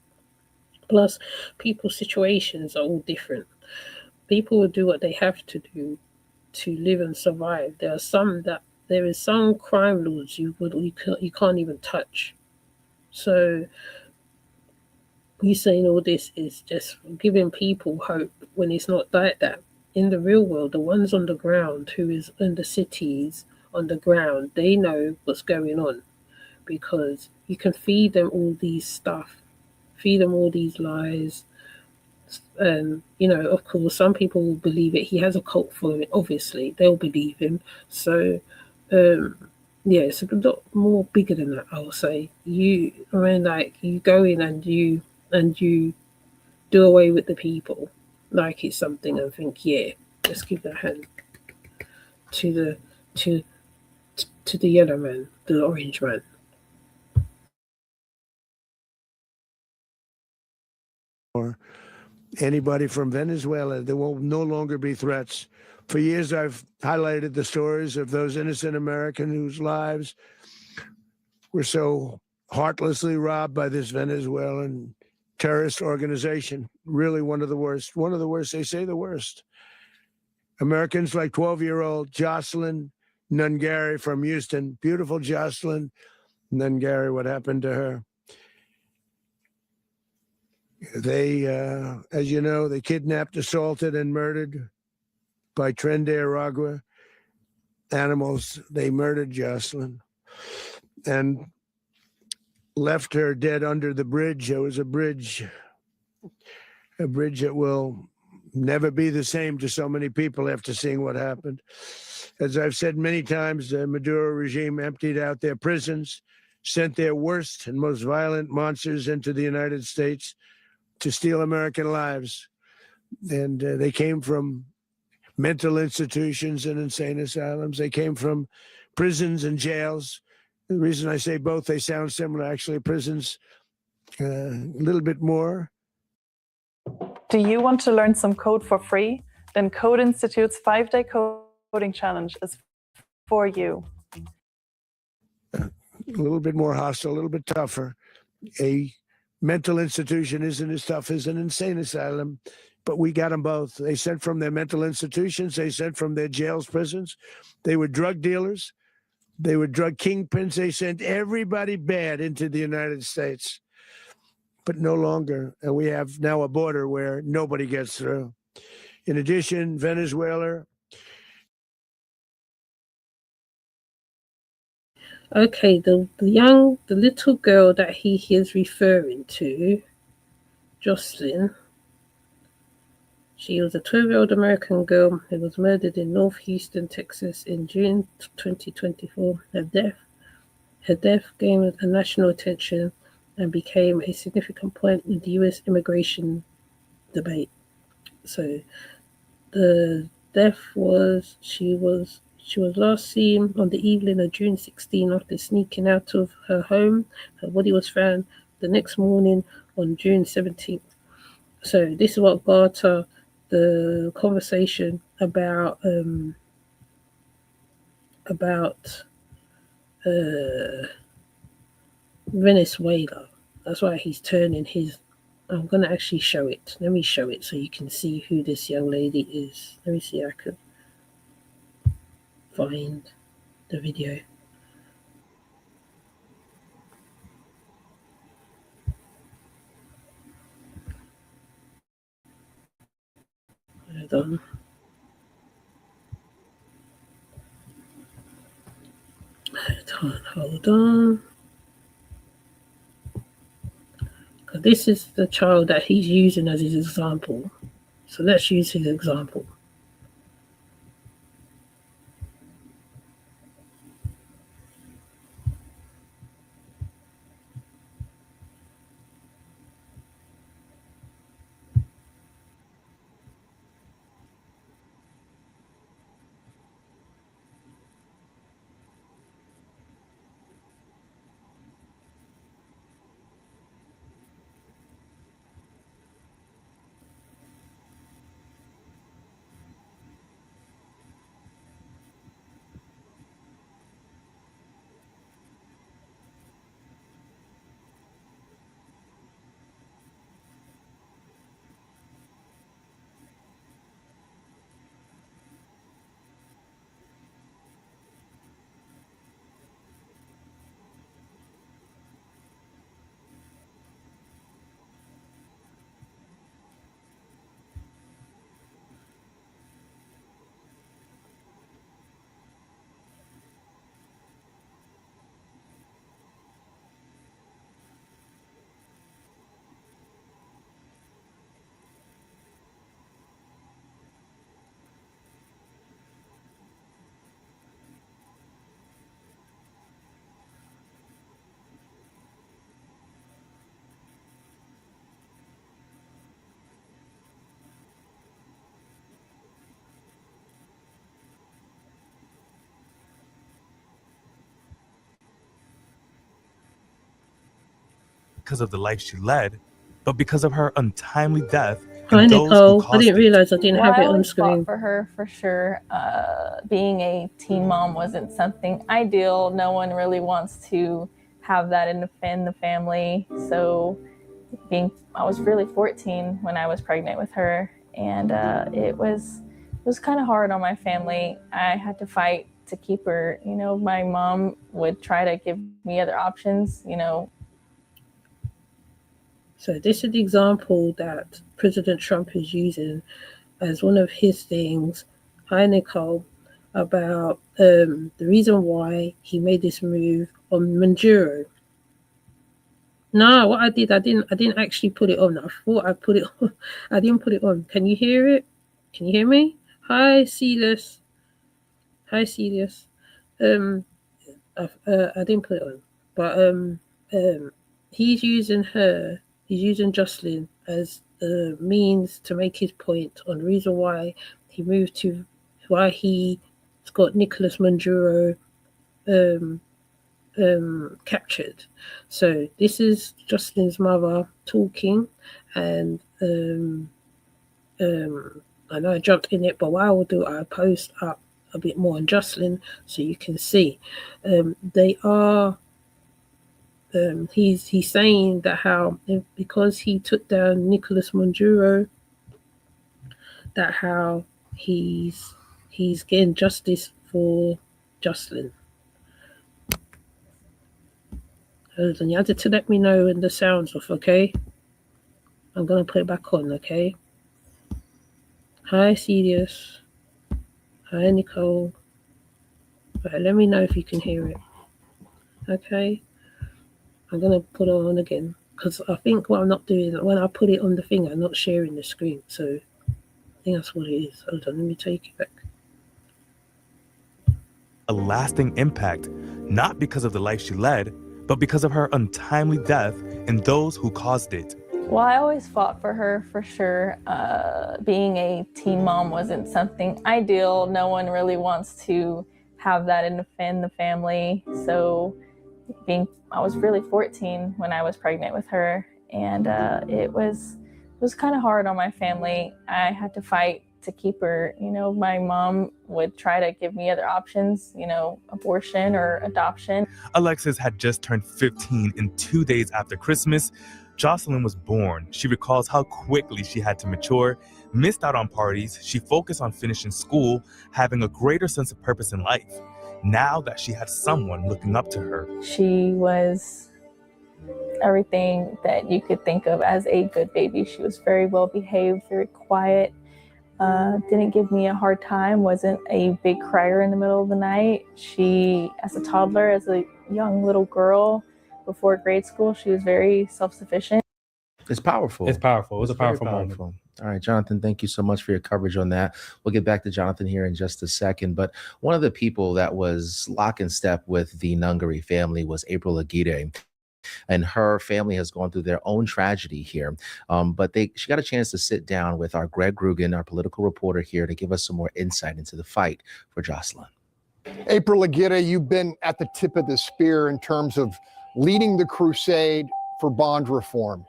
plus people's situations are all different. People will do what they have to do to live and survive. There is some crime laws you can't even touch. So you saying all this is just giving people hope when it's not like that. In the real world, the ones on the ground who is in the cities on the ground, they know what's going on, because you can feed them all these stuff, feed them all these lies. And, you know, of course, some people will believe it. He has a cult following, obviously. They'll believe him. So, yeah, it's a lot more bigger than that, I will say. You go in and you do away with the people like it's something and think, yeah, let's give the hand to the yellow man, the orange man. Or anybody from Venezuela. There will no longer be threats. For years, I've highlighted the stories of those innocent Americans whose lives were so heartlessly robbed by this Venezuelan terrorist organization. Really one of the worst. One of the worst. They say the worst. Americans like 12-year-old Jocelyn Nungaray from Houston. Beautiful Jocelyn Nungaray. What happened to her? They, as you know, they kidnapped, assaulted, and murdered by Tren de Aragua animals. They murdered Jocelyn and left her dead under the bridge. There was a bridge that will never be the same to so many people after seeing what happened. As I've said many times, the Maduro regime emptied out their prisons, sent their worst and most violent monsters into the United States to steal American lives. And they came from mental institutions and insane asylums. They came from prisons and jails. The reason I say both, they sound similar. Actually, prisons, a little bit more. Do you want to learn some code for free? Then Code Institute's 5-day coding challenge is for you. A little bit more hostile, a little bit tougher. A mental institution isn't as tough as an insane asylum, but we got them both. They sent from their mental institutions. They sent from their jails, prisons. They were drug dealers. They were drug kingpins. They sent everybody bad into the United States, but no longer. And we have now a border where nobody gets through. In addition, Venezuela. Okay, the little girl that he is referring to, Jocelyn, she was a 12-year-old American girl who was murdered in North Houston, Texas in June 2024. Her death gained a national attention and became a significant point in the U.S. immigration debate. So the death was, she was last seen on the evening of June 16 after sneaking out of her home. Her body was found the next morning on June 17th. So this is what garnered the conversation about Venezuela. That's why he's turning his. I'm going to actually show it. Let me show it so you can see who this young lady is. Let me see if I can find the video. Hold on. Hold on. This is the child that he's using as his example. So let's use his example. Because of the life she led, but because of her untimely death. Hi, And those who Nicole. I caused didn't it. realize I didn't Well, have I it on always fought screen. for her for sure. Being a teen mom wasn't something ideal. No one really wants to have that in the family. So I was really 14 when I was pregnant with her, and it was kind of hard on my family. I had to fight to keep her. You know, my mom would try to give me other options. You know. So this is the example that President Trump is using as one of his things hi Nicole, about the reason why he made this move on Manjuro. No, what I didn't actually put it on. I thought I put it on. I didn't put it on. Can you hear it? Can you hear me? Hi, Celius. Hi, Celius. I didn't put it on, but he's using her. He's using Jocelyn as a means to make his point on the reason why he moved to, why he's got Nicholas Manjuro captured. So this is Jocelyn's mother talking, and I know I jumped in it, but what I will do, I'll post up a bit more on Jocelyn so you can see. They are. He's saying that how because he took down Nicholas Manjuro, that how he's getting justice for Jocelyn. And you have to let me know when the sound's off, okay? I'm gonna put it back on, okay? Hi, Celius. Hi, Nicole. Right, let me know if you can hear it. Okay? I'm gonna put it on again because I think what I'm not doing when I put it on the thing, I'm not sharing the screen. So I think that's what it is. Hold on, let me take it back. A lasting impact, not because of the life she led, but because of her untimely death and those who caused it. Well, I always fought for her, for sure. Being a teen mom wasn't something ideal. No one really wants to have that in the family. So I was really 14 when I was pregnant with her, and it was kind of hard on my family. I had to fight to keep her. You know, my mom would try to give me other options, you know, abortion or adoption. Alexis had just turned 15 and 2 days after Christmas. Jocelyn was born. She recalls how quickly she had to mature, missed out on parties. She focused on finishing school, having a greater sense of purpose in life. Now that she had someone looking up to her. She was everything that you could think of as a good baby. She was very well behaved, very quiet, didn't give me a hard time, wasn't a big crier in the middle of the night. She, as a toddler, as a young little girl before grade school, she was very self-sufficient. It's powerful. It's powerful. It was a very powerful moment. All right, Jonathan, thank you so much for your coverage on that. We'll get back to Jonathan here in just a second. But one of the people that was lock and step with the Nungaray family was April Aguirre. And her family has gone through their own tragedy here. But she got a chance to sit down with our Greg Grugan, our political reporter here, to give us some more insight into the fight for Jocelyn. April Aguirre, you've been at the tip of the spear in terms of leading the crusade for bond reform.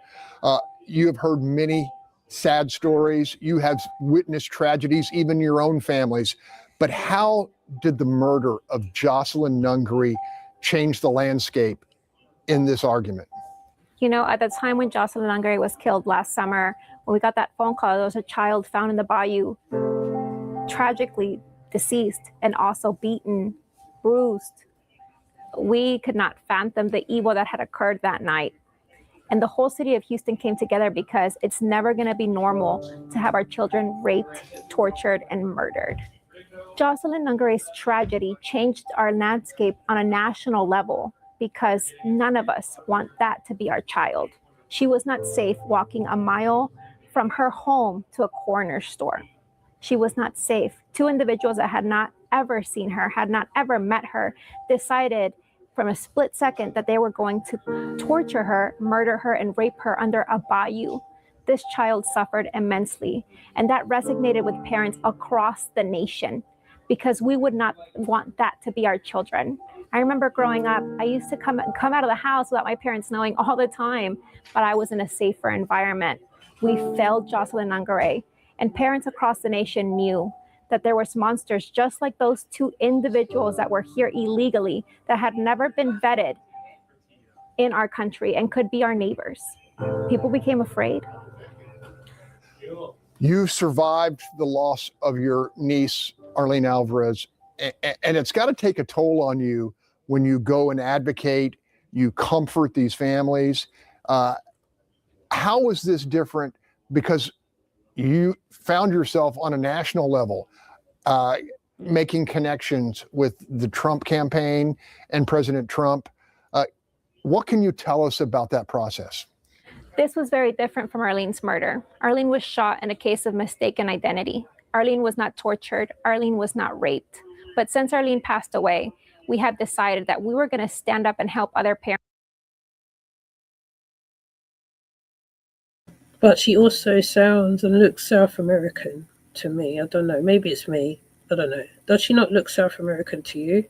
You have heard many sad stories. You have witnessed tragedies, even your own families. But how did the murder of Jocelyn Nungaray change the landscape in this argument? You know, at the time when Jocelyn Nungaray was killed last summer, when we got that phone call, there was a child found in the bayou, tragically deceased and also beaten, bruised. We could not fathom the evil that had occurred that night. And the whole city of Houston came together because it's never going to be normal to have our children raped, tortured, and murdered. Jocelyn Nungaray's tragedy changed our landscape on a national level because none of us want that to be our child. She was not safe walking a mile from her home to a corner store. She was not safe. Two individuals that had not ever seen her, had not ever met her, decided from a split second that they were going to torture her, murder her, and rape her under a bayou. This child suffered immensely, and that resonated with parents across the nation because we would not want that to be our children. I remember growing up, I used to come out of the house without my parents knowing all the time, but I was in a safer environment. We failed Jocelyn Nungaray, and parents across the nation knew that there was monsters just like those two individuals that were here illegally that had never been vetted in our country and could be our neighbors. People became afraid. You survived the loss of your niece, Arlene Alvarez, and it's got to take a toll on you when you go and advocate, you comfort these families. How was this different? Because you found yourself on a national level making connections with the Trump campaign and President Trump. What can you tell us about that process? This was very different from Arlene's murder. Arlene was shot in a case of mistaken identity. Arlene was not tortured. Arlene was not raped. But since Arlene passed away, we have decided that we were going to stand up and help other parents. But she also sounds and looks South American to me. I don't know. Maybe it's me. I don't know. Does she not look South American to you?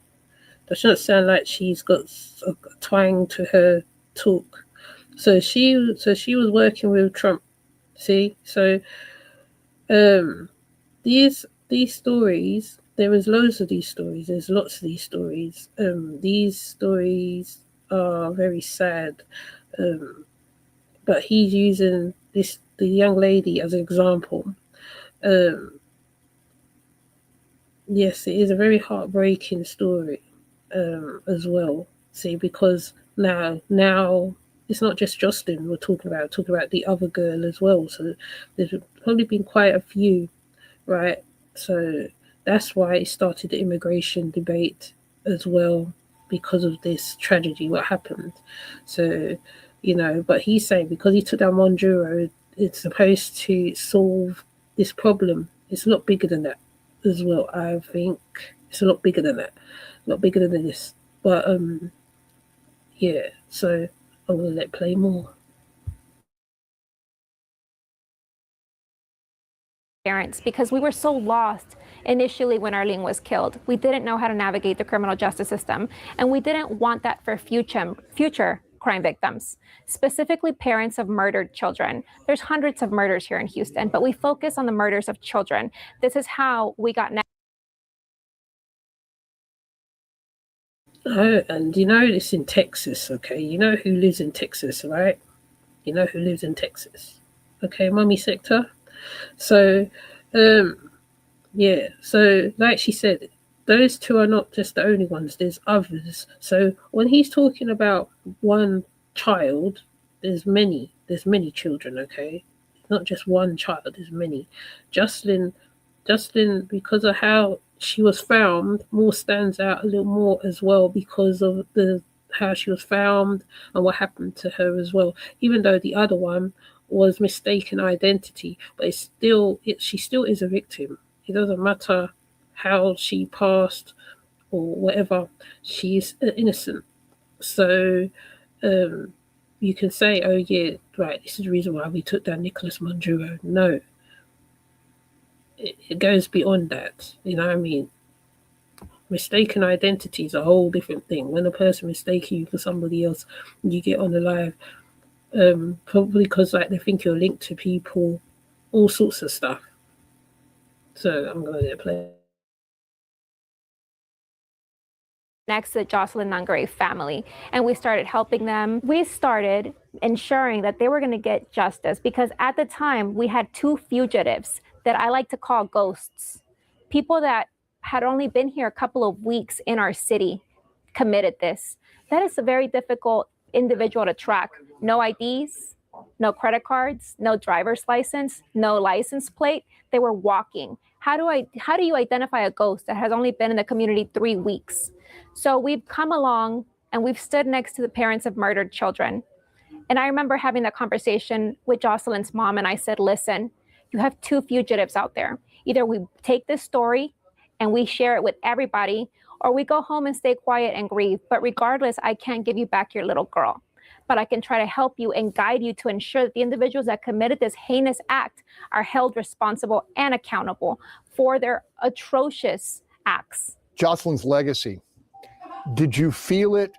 Does she not sound like she's got a twang to her talk? So she was working with Trump. See? So these stories, there is loads of these stories. There's lots of these stories. These stories are very sad. But he's using the young lady as an example. Yes, it is a very heartbreaking story as well. See, because now it's not just Jocelyn we're talking about the other girl as well. So there's probably been quite a few, right? So that's why it started the immigration debate as well, because of this tragedy, what happened. So, but he's saying because he took down Monduro, it's supposed to solve this problem. It's a lot bigger than that as well. I think it's a lot bigger than that, a lot bigger than this. But yeah, so I'm gonna let play more. Parents, because we were so lost initially when Arlene was killed. We didn't know how to navigate the criminal justice system, and we didn't want that for future crime victims, specifically parents of murdered children. There's hundreds of murders here in Houston, but we focus on the murders of children. This is how we got Oh, and this in Texas, okay? You know who lives in Texas, right? You know who lives in Texas, okay? Mummy sector. So, yeah. So, like she said, those two are not just the only ones. There's others. So when he's talking about one child, there's many children. Okay, not just one child. There's many. Jocelyn, because of how she was found, more stands out a little more as well because of how she was found and what happened to her as well. Even though the other one was mistaken identity, but she still is a victim. It doesn't matter how she passed or whatever, she's innocent. So you can say, oh yeah, right, this is the reason why we took down Nicholas Monduro. No, it goes beyond that. You know what I mean? Mistaken identity is a whole different thing. When a person mistakes you for somebody else, you get on the live, probably because they think you're linked to people, all sorts of stuff. So I'm gonna let it play. next to the Jocelyn Nungaray family, and we started helping them. We started ensuring that they were going to get justice, because at the time we had two fugitives that I like to call ghosts, people that had only been here a couple of weeks in our city committed this. That is a very difficult individual to track. No IDs, no credit cards, no driver's license, no license plate. They were walking. How do you identify a ghost that has only been in the community 3 weeks? So we've come along and we've stood next to the parents of murdered children. And I remember having that conversation with Jocelyn's mom, and I said, listen, you have two fugitives out there. Either we take this story and we share it with everybody, or we go home and stay quiet and grieve. But regardless, I can't give you back your little girl. But I can try to help you and guide you to ensure that the individuals that committed this heinous act are held responsible and accountable for their atrocious acts. Jocelyn's legacy. Did you feel it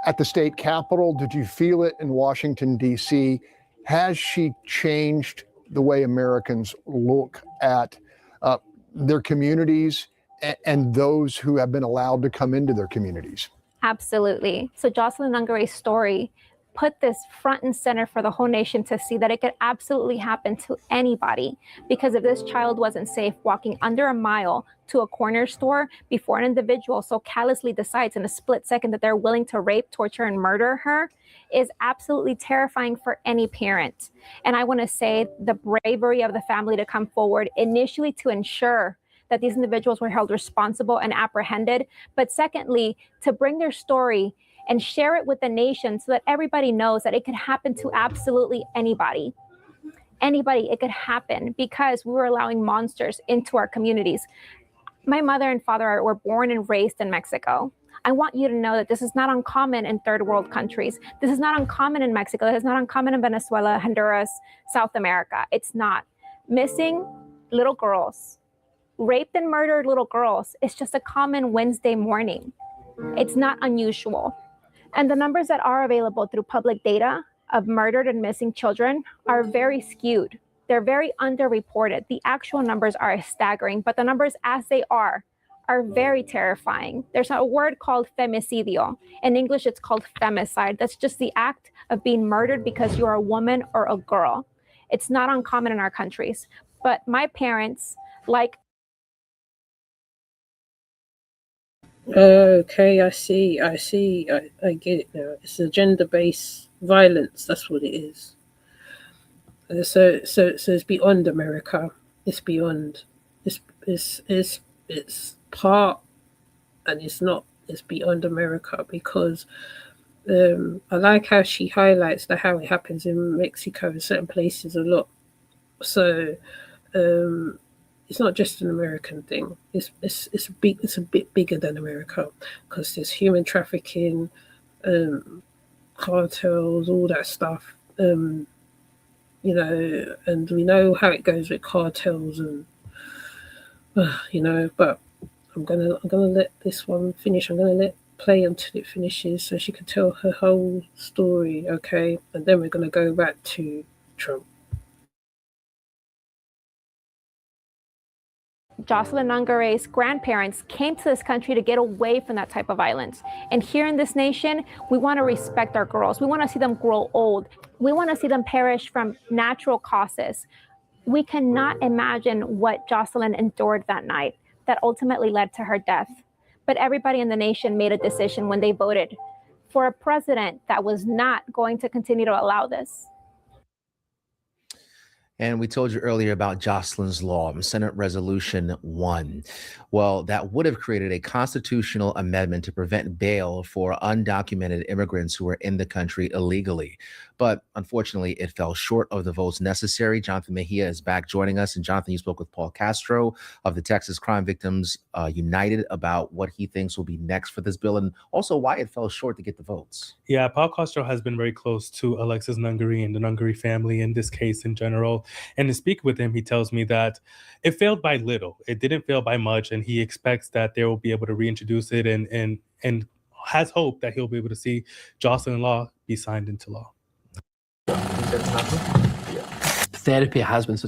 at the state capitol? Did you feel it in Washington, D.C.? Has she changed the way Americans look at their communities and those who have been allowed to come into their communities? Absolutely. So Jocelyn Nungaray's story put this front and center for the whole nation to see that it could absolutely happen to anybody. Because if this child wasn't safe walking under a mile to a corner store before an individual so callously decides in a split second that they're willing to rape, torture, and murder her, is absolutely terrifying for any parent. And I want to say the bravery of the family to come forward initially to ensure that these individuals were held responsible and apprehended. But secondly, to bring their story and share it with the nation so that everybody knows that it could happen to absolutely anybody. Anybody, it could happen, because we were allowing monsters into our communities. My mother and father were born and raised in Mexico. I want you to know that this is not uncommon in third world countries. This is not uncommon in Mexico. This is not uncommon in Venezuela, Honduras, South America. It's not. Missing little girls, raped and murdered little girls, is just a common Wednesday morning. It's not unusual. And the numbers that are available through public data of murdered and missing children are very skewed. They're very underreported. The actual numbers are staggering, but the numbers as they are very terrifying. There's a word called femicidio. In English, it's called femicide. That's just the act of being murdered because you're a woman or a girl. It's not uncommon in our countries. But my parents, like... Okay, I see. I get it now. It's a gender-based violence. That's what it is. So it's beyond America. It's beyond. It's part, and it's not. It's beyond America, because I like how she highlights how it happens in Mexico in certain places a lot. So it's not just an American thing. It's a bit bigger than America, because there's human trafficking, cartels, all that stuff. You know, and we know how it goes with cartels, and you know. But I'm gonna let this one finish. I'm gonna let play until it finishes, so she can tell her whole story. Okay, and then we're gonna go back to Trump. Jocelyn Nungaray's grandparents came to this country to get away from that type of violence. And here in this nation, we want to respect our girls. We want to see them grow old. We want to see them perish from natural causes. We cannot imagine what Jocelyn endured that night that ultimately led to her death. But everybody in the nation made a decision when they voted for a president that was not going to continue to allow this. And we told you earlier about Jocelyn's Law, Senate Resolution 1. Well, that would have created a constitutional amendment to prevent bail for undocumented immigrants who were in the country illegally. But unfortunately, it fell short of the votes necessary. Jonathan Mejia is back joining us. And Jonathan, you spoke with Paul Castro of the Texas Crime Victims United about what he thinks will be next for this bill, and also why it fell short to get the votes. Yeah, Paul Castro has been very close to Alexis Nungaray and the Nungaray family in this case in general. And to speak with him, he tells me that it failed by little. It didn't fail by much, and he expects that they will be able to reintroduce it, and has hope that he'll be able to see Jocelyn Law be signed into law. Therapy has been...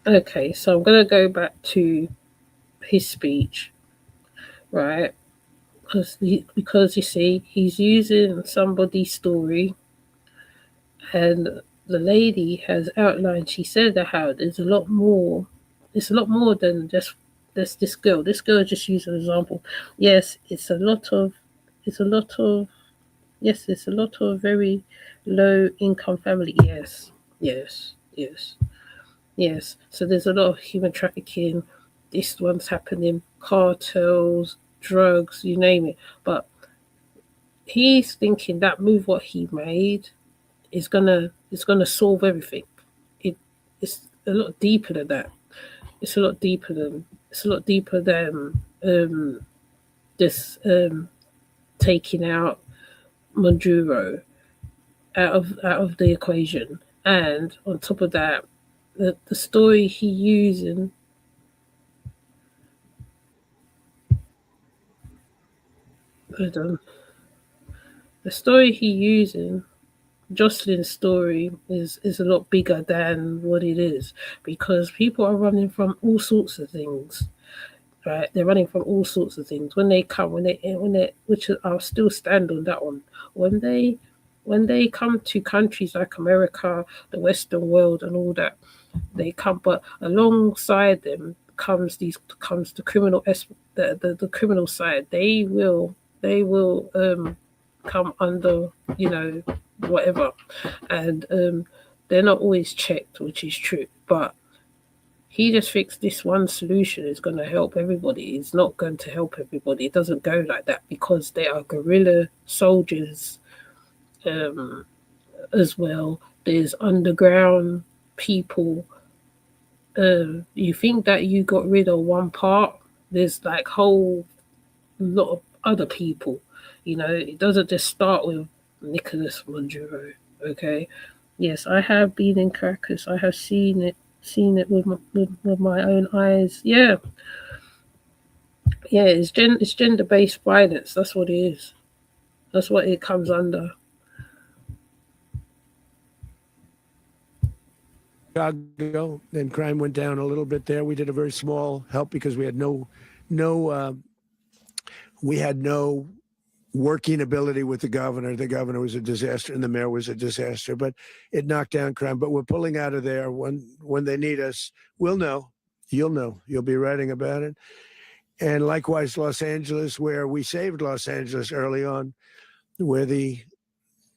Okay, so I'm going to go back to his speech, right? Because you see, he's using somebody's story, and the lady has outlined, she said how there's a lot more. It's a lot more than just this girl. This girl just used an example. Yes, it's a lot of very low income family. Yes. So there's a lot of human trafficking. This one's happening, cartels, drugs, you name it. But he's thinking that move what he made is gonna solve everything. It's a lot deeper than that. It's a lot deeper than this taking out Maduro out of the equation. And on top of that, the story he using Jocelyn's story is a lot bigger than what it is, because people are running from all sorts of things, right? They're running from all sorts of things when they come, which I'll still stand on that one. When they come to countries like America, the Western world, and all that, they come, but alongside them comes the criminal the criminal side. They will come under, whatever, and they're not always checked, which is true. But he just thinks this one solution is going to help everybody. It's not going to help everybody. It doesn't go like that, because there are guerrilla soldiers as well. There's underground people. You think that you got rid of one part, there's like whole lot of other people. You know, it doesn't just start with Nicolas Maduro. Okay, yes, I have been in Caracas. I have seen it with my own eyes. Yeah, it's gender based violence. That's what it is. That's what it comes under. Chicago, then crime went down a little bit there. We did a very small help because we had no working ability with the governor. The governor was a disaster and the mayor was a disaster, but it knocked down crime. But we're pulling out of there. When they need us, we'll know. You'll know. You'll be writing about it. And likewise, Los Angeles, where we saved Los Angeles early on, where the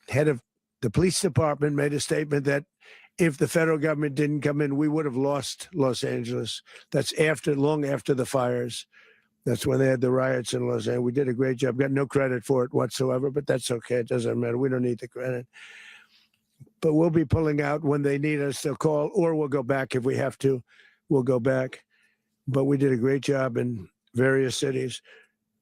head of the police department made a statement that if the federal government didn't come in, we would have lost Los Angeles. That's long after the fires. That's when they had the riots in Los Angeles. We did a great job. Got no credit for it whatsoever, but that's okay. It doesn't matter. We don't need the credit. But we'll be pulling out when they need us. They'll call, or we'll go back if we have to. We'll go back. But we did a great job in various cities.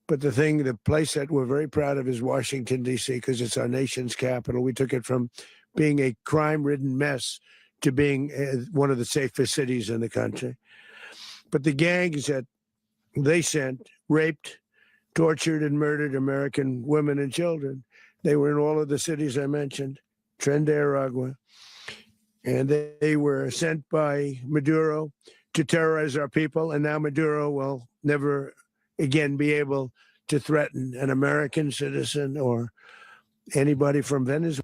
But the place that we're very proud of is Washington, D.C., because it's our nation's capital. We took it from being a crime-ridden mess to being one of the safest cities in the country. But the gangs that they sent raped, tortured, and murdered American women and children. They were in all of the cities I mentioned, Tren de Aragua, and they were sent by Maduro to terrorize our people. And now Maduro will never again be able to threaten an American citizen or anybody from Venezuela.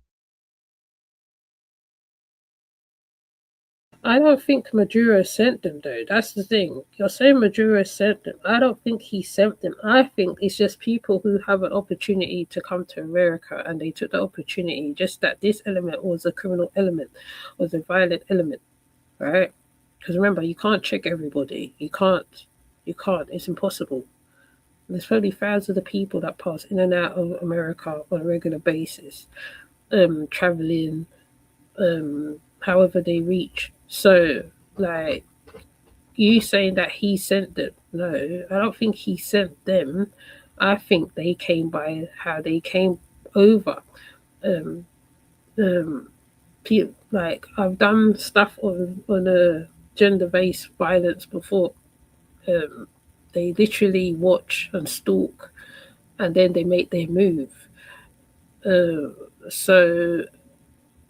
I don't think Maduro sent them, though. That's the thing. You're saying Maduro sent them. I don't think he sent them. I think it's just people who have an opportunity to come to America, and they took the opportunity. Just that this element was a criminal element, was a violent element, right? Because remember, you can't check everybody. You can't. It's impossible. There's probably thousands of people that pass in and out of America on a regular basis, traveling, however they reach. So, like, you saying that he sent them? No, I don't think he sent them. I think they came by how they came over. Like, I've done stuff on gender-based violence before. They literally watch and stalk, and then they make their move. So,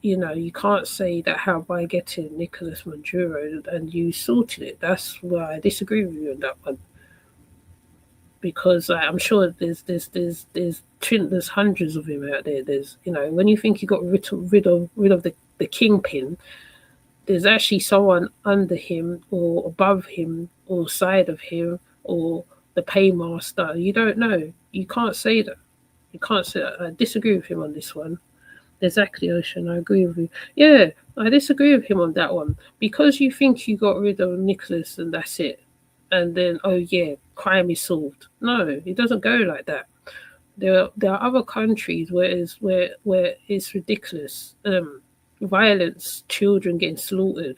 you know, you can't say that how by getting Nicolas Maduro and you sorted it. That's why I disagree with you on that one. Because I'm sure there's hundreds of him out there. There's, you know, when you think you got rid of the kingpin, there's actually someone under him or above him or side of him or the paymaster. You don't know. You can't say that. You can't say that. I disagree with him on this one. Exactly, Ocean. I agree with you. Yeah, I disagree with him on that one. Because you think you got rid of Nicholas and that's it. And then, oh yeah, crime is solved. No, it doesn't go like that. There are other countries where it's ridiculous. Violence, children getting slaughtered.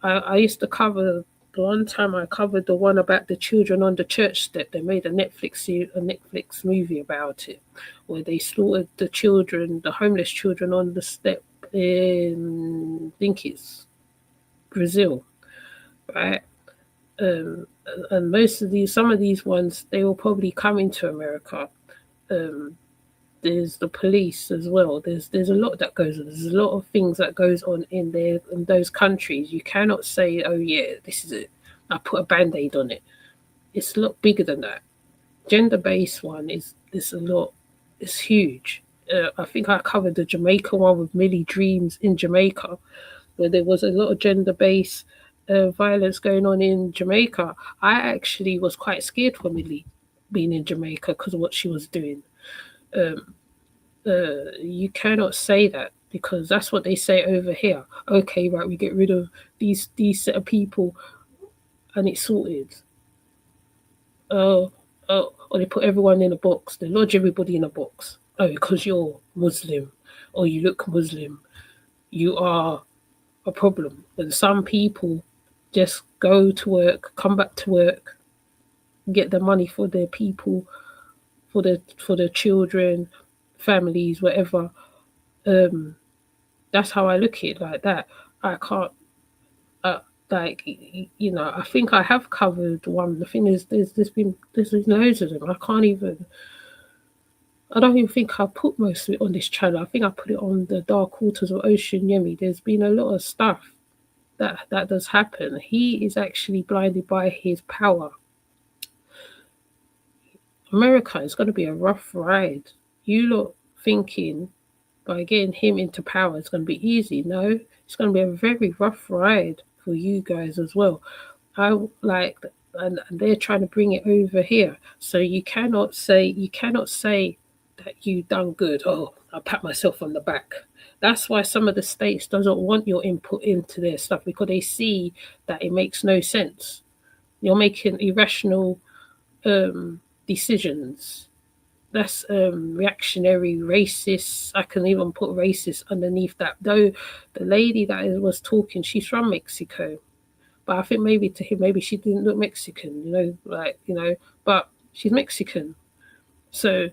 I used to cover, the one time I covered the one about the children on the church step. They made a Netflix movie about it, where they slaughtered the children, the homeless children on the step in, I think it's Brazil, right? And some of these ones, they will probably come into America. There's the police as well. There's a lot that goes on. There's a lot of things that goes on in those countries. You cannot say, oh yeah, this is it. I put a band-aid on it. It's a lot bigger than that. Gender-based one is a lot. It's huge. I think I covered the Jamaica one with Millie Dreams in Jamaica, where there was a lot of gender-based violence going on in Jamaica. I actually was quite scared for Millie being in Jamaica because of what she was doing. You cannot say that, because that's what they say over here. Okay, right, we get rid of these set of people and it's sorted. Oh, or they put everyone in a box. They lodge everybody in a box. Oh, because you're Muslim or you look Muslim, you are a problem. And some people just go to work, come back to work, get the money for their people, for their children, families, whatever. That's how I look at it, like that. I can't, like, you know, I think I have covered one. The thing is, there's loads of them. I don't even think I put most of it on this channel. I think I put it on the Dark Waters of Ocean Yemi. There's been a lot of stuff that does happen. He is actually blinded by his power. America is going to be a rough ride. You lot thinking by getting him into power it's going to be easy. No, it's going to be a very rough ride for you guys as well. And they're trying to bring it over here. So you cannot say that you done good. Oh, I pat myself on the back. That's why some of the states doesn't want your input into their stuff, because they see that it makes no sense. You're making irrational decisions. That's reactionary, racist. I can even put racist underneath that. Though the lady that was talking, she's from Mexico. But I think maybe to him, maybe she didn't look Mexican, but she's Mexican. So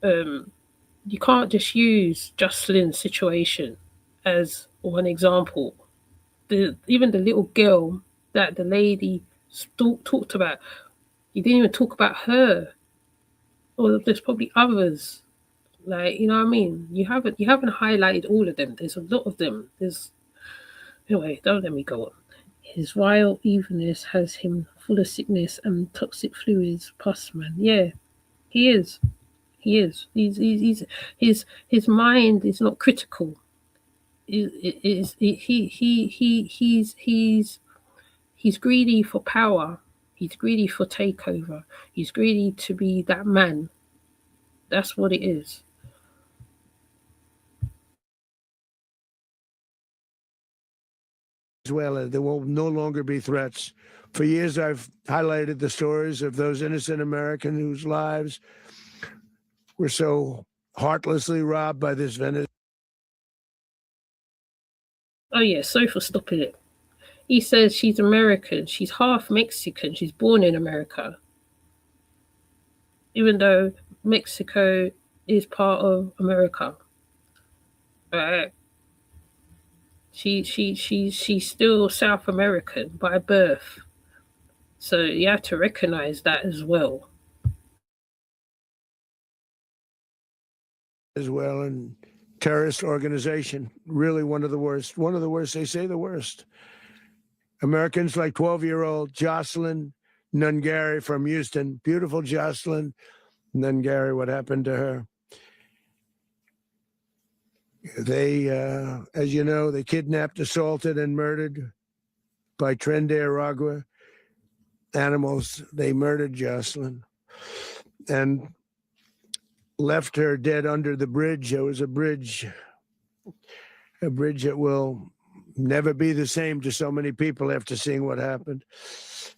you can't just use Jocelyn's situation as one example. Even the little girl that the lady talked about, you didn't even talk about her. Or there's probably others. Like, you know what I mean? You haven't highlighted all of them. There's a lot of them. Anyway, don't let me go on. His vile evilness has him full of sickness and toxic fluids, pus man. Yeah, he is. He is. His mind is not critical. He's greedy for power. He's greedy for takeover. He's greedy to be that man. That's what it is. Venezuela, there will no longer be threats. For years, I've highlighted the stories of those innocent Americans whose lives were so heartlessly robbed by this Venezuela. Oh yeah, sorry for stopping it. He says she's American. She's half Mexican. She's born in America. Even though Mexico is part of America. Right? She's still South American by birth. So you have to recognize that as well. As well, and terrorist organization, really one of the worst. One of the worst, they say the worst. Americans like 12-year-old Jocelyn Nungaray from Houston. Beautiful Jocelyn Nungaray, what happened to her? They, as you know, they kidnapped, assaulted, and murdered by Tren de Aragua animals. They murdered Jocelyn and left her dead under the bridge. There was a bridge that will never be the same to so many people after seeing what happened.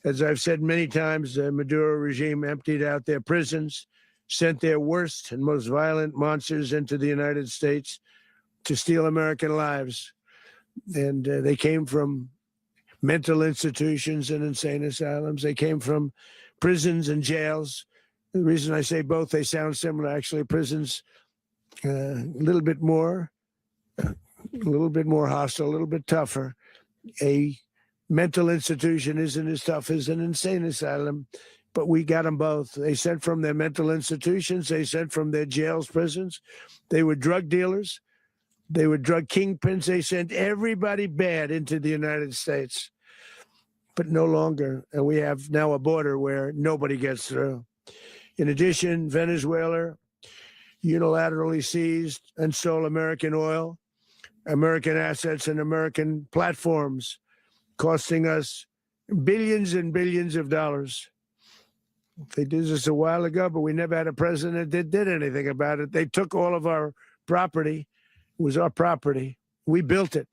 As I've said many times, the Maduro regime emptied out their prisons, sent their worst and most violent monsters into the United States to steal American lives. And they came from mental institutions and insane asylums. They came from prisons and jails. The reason I say both, they sound similar. Actually, prisons a little bit more hostile, a little bit tougher. A mental institution isn't as tough as an insane asylum, but we got them both. They sent from their mental institutions. They sent from their jails, prisons. They were drug dealers. They were drug kingpins. They sent everybody bad into the United States, but no longer. And we have now a border where nobody gets through. In addition, Venezuela unilaterally seized and stole American oil, American assets, and American platforms, costing us billions and billions of dollars. They did this a while ago, but we never had a president that did anything about it. They took all of our property. It was our property. We built it.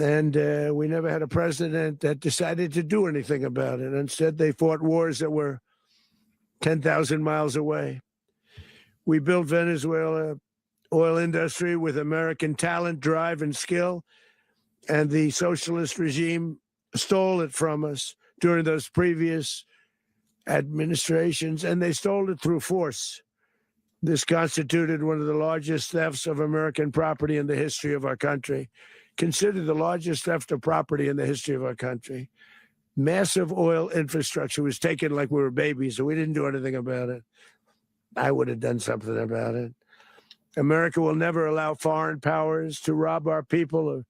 And we never had a president that decided to do anything about it. Instead, they fought wars that were 10,000 miles away. We built Venezuela oil industry with American talent, drive, and skill. And the socialist regime stole it from us during those previous administrations, and they stole it through force. This constituted one of the largest thefts of American property in the history of our country. Considered the largest theft of property in the history of our country. Massive oil infrastructure was taken like we were babies, so we didn't do anything about it. I would have done something about it. America will never allow foreign powers to rob our people or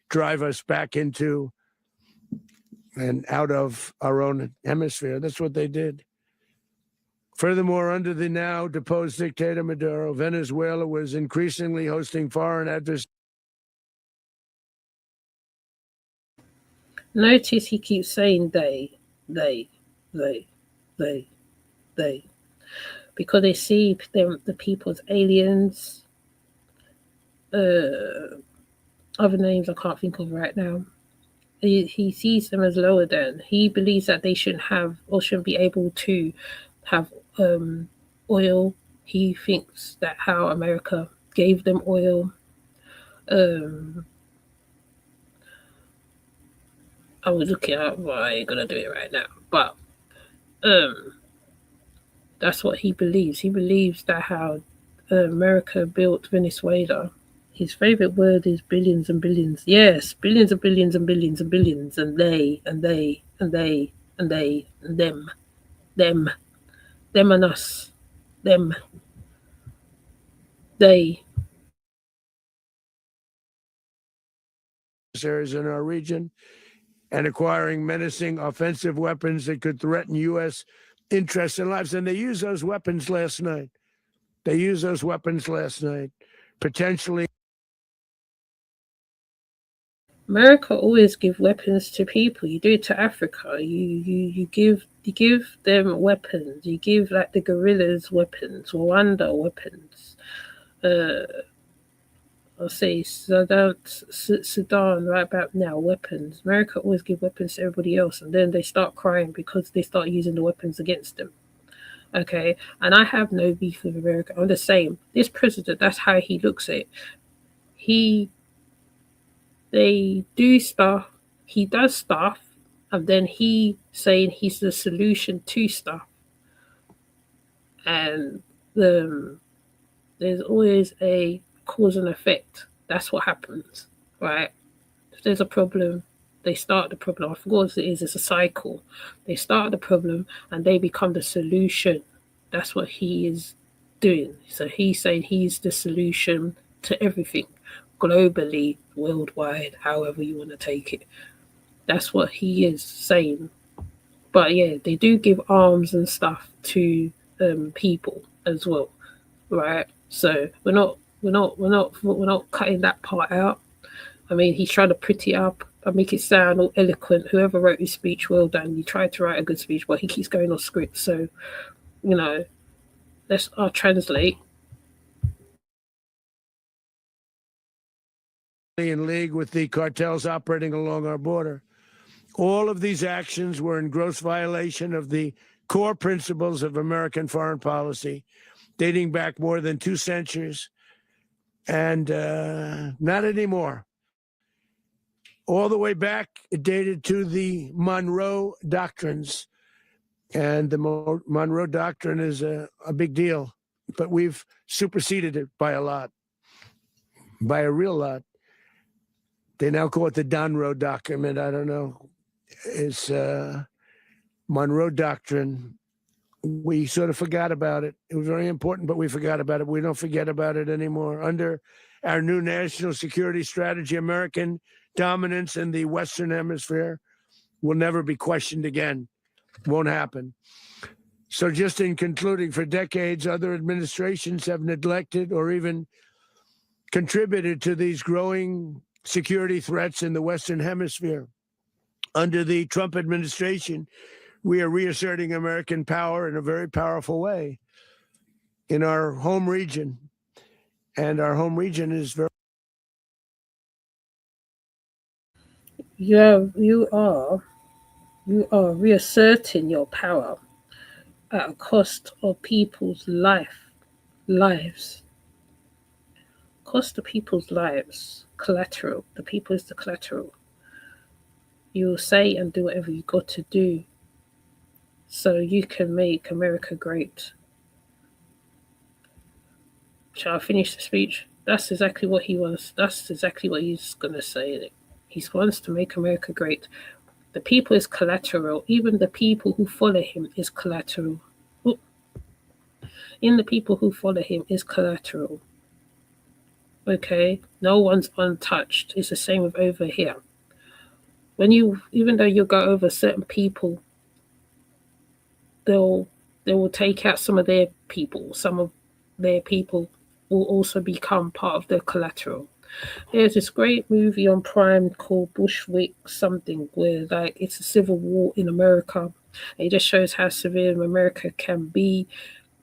drive us back into and out of our own hemisphere. That's what they did. Furthermore, under the now deposed dictator Maduro, Venezuela was increasingly hosting foreign adversaries. Notice he keeps saying they, because they see them, the people as aliens. Other names I can't think of right now. He sees them as lower than. He believes that they shouldn't have or shouldn't be able to have oil. He thinks that how America gave them oil. I was looking up, but I ain't gonna do it right now. But that's what he believes. He believes that how America built Venezuela. His favorite word is billions and billions. Yes, billions and billions and billions and billions, and they and they and they and they and them and us, them, they. Areas in our region and acquiring menacing offensive weapons that could threaten U.S. interests and lives. And they used those weapons last night. Potentially. America always give weapons to people. You do it to Africa. You give them weapons. You give like the guerrillas weapons, Rwanda weapons. I'll say Sudan right about now, weapons. America always give weapons to everybody else, and then they start crying because they start using the weapons against them. Okay, and I have no beef with America. I'm the same. This president, that's how he looks at it. They do stuff, he does stuff, and then he saying he's the solution to stuff. And there's always a cause and effect. That's what happens, right? If there's a problem, they start the problem. I forgot what it is. It's a cycle. They start the problem and they become the solution. That's what he is doing. So he's saying he's the solution to everything, globally, worldwide, however you want to take it. That's what he is saying. But yeah, they do give arms and stuff to people as well, right? So we're not cutting that part out. I mean, he's trying to pretty up and make it sound all eloquent. Whoever wrote his speech, well done. You tried to write a good speech, but he keeps going off script. So, I'll translate. In league with the cartels operating along our border. All of these actions were in gross violation of the core principles of American foreign policy, dating back more than 2 centuries, and not anymore. All the way back, it dated to the Monroe Doctrines, and the Monroe Doctrine is a big deal, but we've superseded it by a lot, by a real lot. They now call it the Monroe Document. I don't know. It's Monroe Doctrine. We sort of forgot about it. It was very important, but we forgot about it. We don't forget about it anymore. Under our new national security strategy, American dominance in the Western Hemisphere will never be questioned again. Won't happen. So just in concluding, for decades, other administrations have neglected or even contributed to these growing security threats in the Western Hemisphere. Under the Trump administration, we are reasserting American power in a very powerful way in our home region. and our home region is very. You are reasserting your power at a cost of people's lives. Cost of people's lives. Collateral. The people is the collateral. You'll say and do whatever you got to do so you can make America great. Shall I finish the speech? That's exactly what he wants. That's exactly what he's going to say. He wants to make America great. The people is collateral. Even the people who follow him is collateral. In the people who follow him is collateral. Okay? No one's untouched. It's the same with over here. Even though you go over certain people, they will take out some of their people. Some of their people will also become part of the collateral. There's this great movie on Prime called Bushwick something, where like it's a civil war in America. It just shows how severe America can be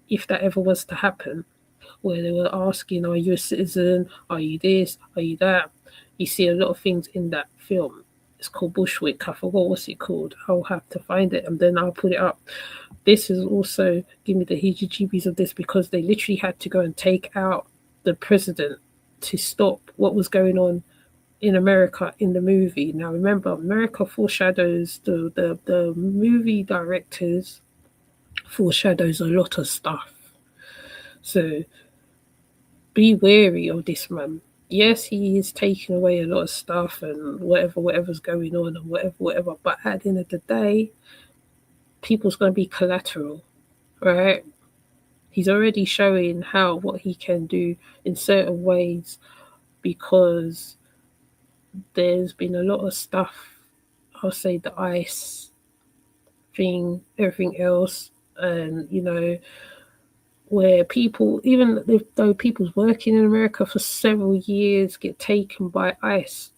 if that ever was to happen. Where they were asking, "Are you a citizen? Are you this? Are you that?" You see a lot of things in that film. It's called Bushwick. I forgot what's it called. I'll have to find it and then I'll put it up. This is also give me the heebie-jeebies of this because they literally had to go and take out the president to stop what was going on in America in the movie. Now remember, America foreshadows the movie directors foreshadows a lot of stuff. So be wary of this man. Yes, he is taking away a lot of stuff and whatever's going on and whatever. But at the end of the day, people's going to be collateral, right? He's already showing what he can do in certain ways because there's been a lot of stuff. I'll say the ICE thing, everything else, and where people, even though people's working in America for several years, get taken by ICE,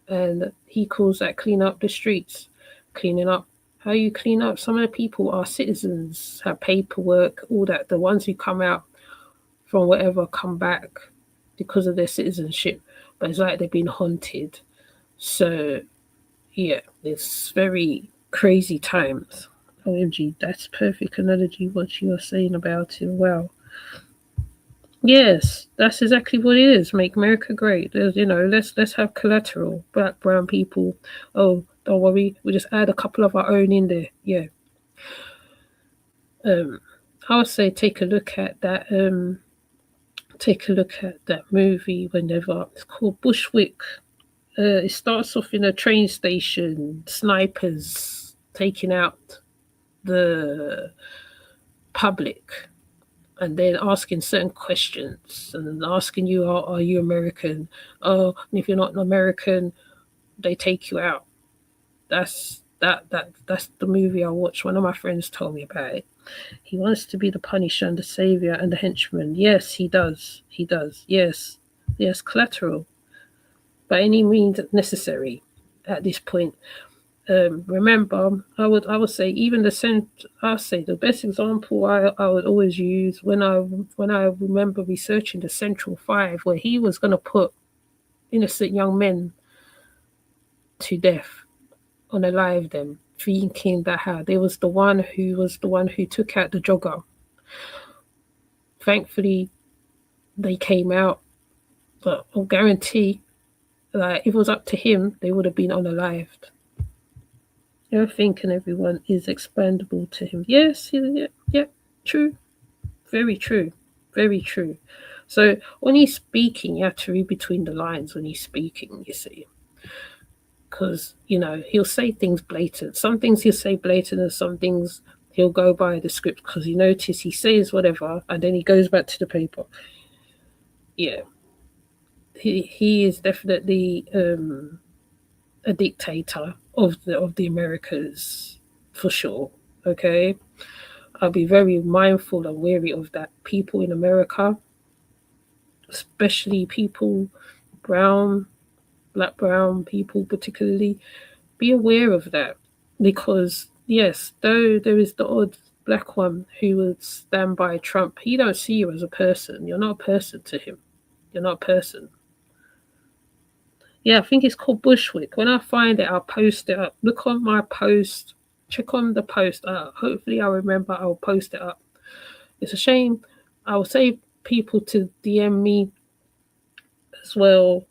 and he calls that clean up the streets, cleaning up. How you clean up? Some of the people are citizens, have paperwork, all that. The ones who come out from whatever come back because of their citizenship, but it's like they've been haunted. So yeah, it's very crazy times. OMG, that's perfect analogy what you are saying about it. Wow. Yes, that's exactly what it is. Make America great. There's, let's have collateral. Black, brown people. Oh, don't worry. We'll just add a couple of our own in there. Yeah. I would say take a look at that. Take a look at that movie whenever. It's called Bushwick. It starts off in a train station. Snipers taking out the public and then asking certain questions and asking you, are you American? Oh, and if you're not an American, they take you out. That's the movie I watched. One of my friends told me about it. He wants to be the Punisher and the Savior and the henchman. Yes, he does. He does. Yes, collateral. By any means necessary at this point. Remember, I would say even the best example I would always use when I remember researching the Central Five, where he was going to put innocent young men to death, unalive them, thinking that how there was the one who took out the jogger. Thankfully, they came out, but I'll guarantee, if it was up to him, they would have been unalived. Everything and everyone is expandable to him. Yes, yeah, true. Very true. Very true. So when he's speaking, you have to read between the lines when he's speaking, you see. Because, he'll say things blatant. Some things he'll say blatant and some things he'll go by the script because you notice he says whatever and then he goes back to the paper. Yeah. He is definitely a dictator of the Americas, for sure. Okay, I'll be very mindful and wary of that. People in America, especially people, black, brown people particularly, be aware of that because yes, though there is the odd black one who would stand by Trump, he don't see you as a person. You're not a person to him. You're not a person. Yeah, I think it's called Bushwick. When I find it, I'll post it up. Look on my post. Check on the post. Hopefully I'll remember. I'll post it up. It's a shame. I will say people to DM me as well,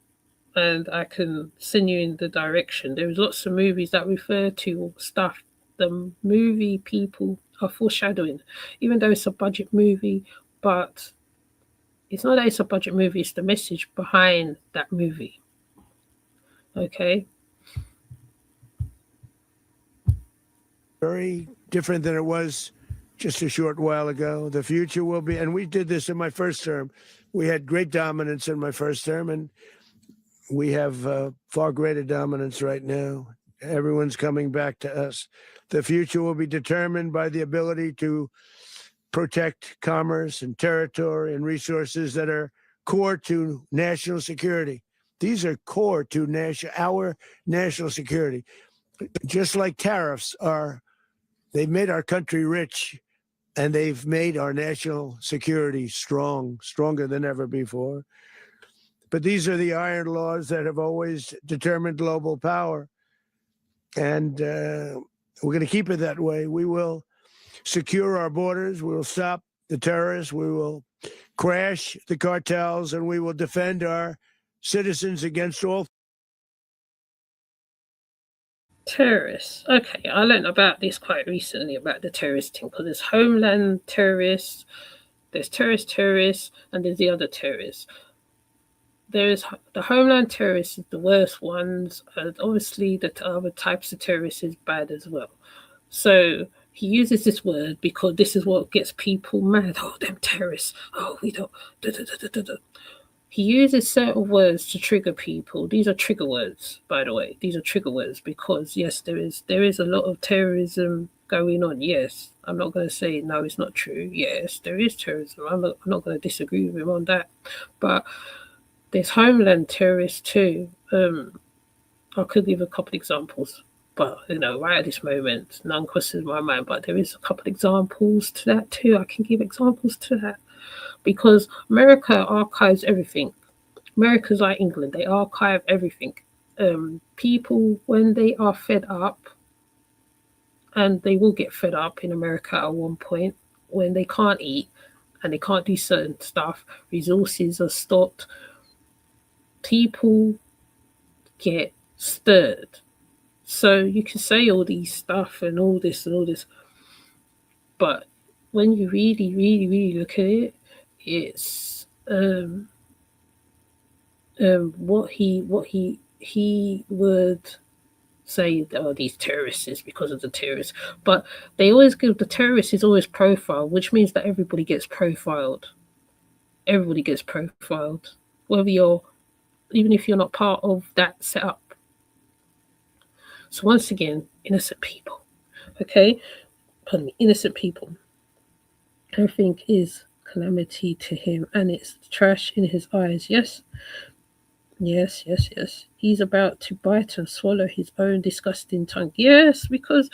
and I can send you in the direction. There's lots of movies that refer to stuff the movie people are foreshadowing, even though it's a budget movie, but it's not that it's a budget movie, it's the message behind that movie. Okay. Very different than it was just a short while ago. The future will be, and we did this in my first term. We had great dominance in my first term, and we have far greater dominance right now. Everyone's coming back to us. The future will be determined by the ability to protect commerce and territory and resources that are core to national security. These are core to our national security. Just like tariffs are, they've made our country rich, and they've made our national security stronger than ever before. But these are the iron laws that have always determined global power. And we're going to keep it that way. We will secure our borders. We will stop the terrorists. We will crash the cartels, and we will defend our citizens against all Terrorists. Okay, I learned about this quite recently, about the terrorist thing, because there's homeland terrorists, there's terrorists, and there's the other terrorists. There's the homeland terrorists is the worst ones, and obviously the other types of terrorists is bad as well. So he uses this word because this is what gets people mad. Oh, them terrorists. Oh, we don't. Da, da, da, da, da. He uses certain words to trigger people. These are trigger words, by the way. These are trigger words because, yes, there is a lot of terrorism going on. Yes, I'm not going to say no, it's not true. Yes, there is terrorism. I'm not going to disagree with him on that. But there's homeland terrorists too. I could give a couple examples, but right at this moment, none crosses my mind. But there is a couple examples to that too. I can give examples to that. Because America archives everything. America's like England, they archive everything. People, when they are fed up, and they will get fed up in America at one point, when they can't eat and they can't do certain stuff, resources are stopped, people get stirred. So you can say all these stuff and all this, but when you really, really, really look at it, it's what he would say, oh, these terrorists is because of the terrorists. But they always give the terrorists is always profiled, which means that everybody gets profiled. Everybody gets profiled, even if you're not part of that setup. So once again, innocent people. Okay? Pardon me, innocent people. Everything is calamity to him, and it's trash in his eyes. Yes. He's about to bite and swallow his own disgusting tongue. Yes, because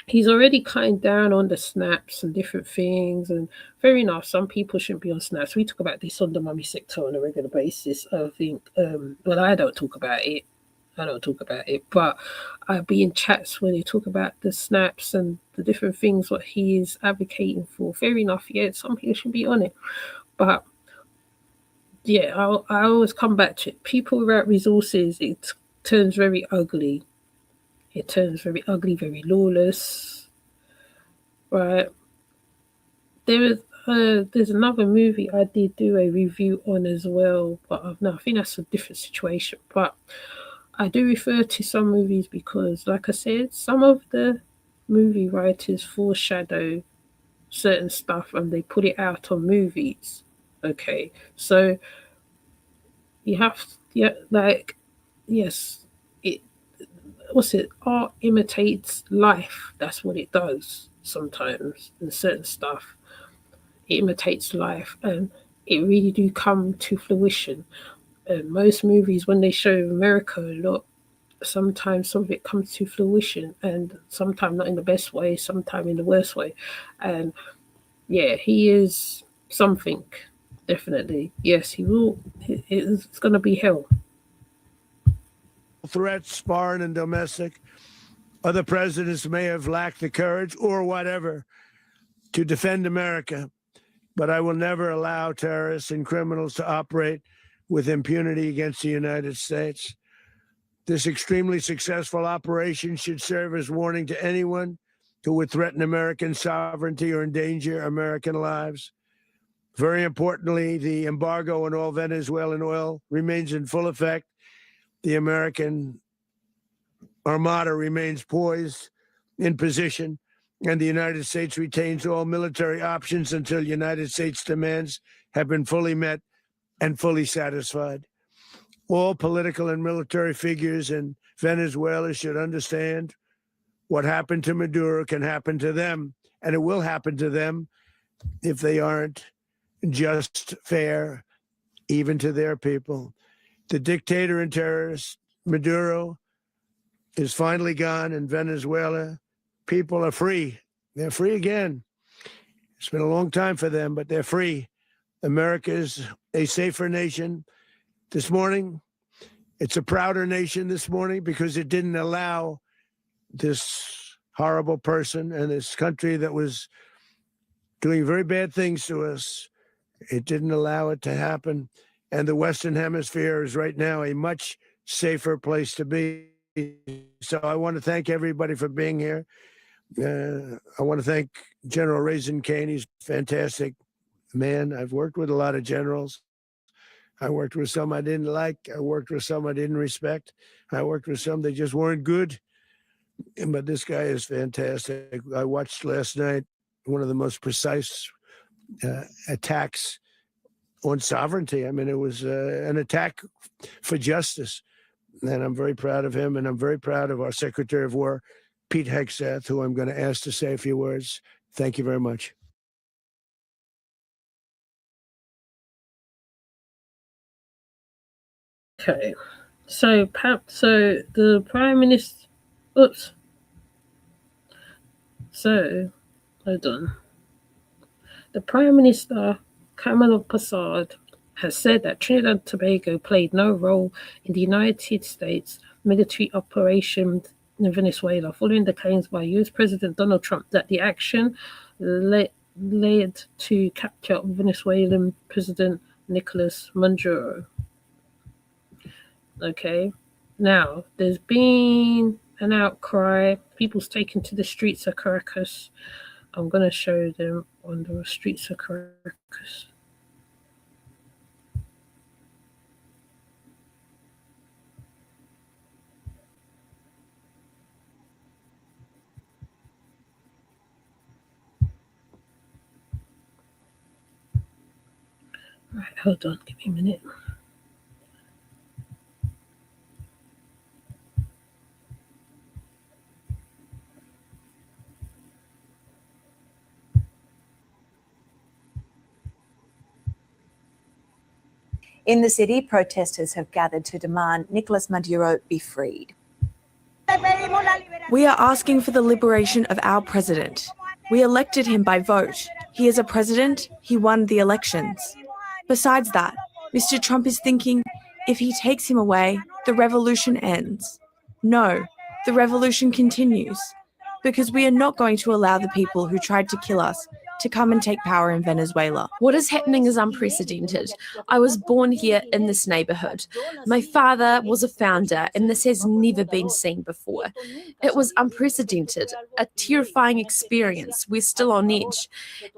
he's already cutting down on the snaps and different things. And fair enough, some people shouldn't be on snaps. We talk about this on the mummy sector on a regular basis. I think, well, I don't talk about it. But I'll be in chats where they talk about the snaps and the different things what he is advocating for. Fair enough, yeah, some people should be on it. But yeah, I always come back to it. People without resources, it turns very ugly. It turns very ugly, very lawless. Right. There's another movie I did do a review on as well, but no, I think that's a different situation. But I do refer to some movies because, like I said, some of the movie writers foreshadow certain stuff and they put it out on movies. Okay, so you have, yes, art imitates life. That's what it does sometimes, and certain stuff. It imitates life, and it really do come to fruition. Most movies, when they show America a lot, sometimes some of it comes to fruition, and sometimes not in the best way, sometimes in the worst way. And yeah, he is something, definitely. Yes, he will. It's going to be hell. Threats, foreign and domestic. Other presidents may have lacked the courage or whatever to defend America, but I will never allow terrorists and criminals to operate with impunity against the United States. This extremely successful operation should serve as warning to anyone who would threaten American sovereignty or endanger American lives. Very importantly, the embargo on all Venezuelan oil remains in full effect. The American Armada remains poised in position, and the United States retains all military options until United States demands have been fully met and fully satisfied. All political and military figures in Venezuela should understand what happened to Maduro can happen to them, and it will happen to them if they aren't just, fair, even to their people. The dictator and terrorist, Maduro, is finally gone, and Venezuela people are free. They're free again. It's been a long time for them, but they're free. America is a safer nation. This morning, it's a prouder nation this morning because it didn't allow this horrible person and this country that was doing very bad things to us. It didn't allow it to happen. And the Western Hemisphere is right now a much safer place to be. So I want to thank everybody for being here. I want to thank General Raisin Kane. He's a fantastic man. I've worked with a lot of generals. I worked with some I didn't like. I worked with some I didn't respect. I worked with some that just weren't good. But this guy is fantastic. I watched last night one of the most precise attacks on sovereignty. I mean, it was an attack for justice. And I'm very proud of him. And I'm very proud of our Secretary of War, Pete Hegseth, who I'm going to ask to say a few words. Thank you very much. Okay, so the Prime Minister, oops. So, hold on. The Prime Minister, Kamala Prasad, has said that Trinidad and Tobago played no role in the United States military operation in Venezuela, following the claims by US President Donald Trump that the action led to capture of Venezuelan President Nicolas Maduro. Okay, now there's been an outcry. People's taken to the streets of Caracas. I'm going to show them on the streets of Caracas. Right, hold on, give me a minute. In the city, protesters have gathered to demand Nicolas Maduro be freed. We are asking for the liberation of our president. We elected him by vote. He is a president. He won the elections. Besides that, Mr. Trump is thinking if he takes him away, the revolution ends. No, the revolution continues, because we are not going to allow the people who tried to kill us to come and take power in Venezuela. What is happening is unprecedented. I was born here in this neighborhood. My father was a founder, and this has never been seen before. It was unprecedented, a terrifying experience. We're still on edge.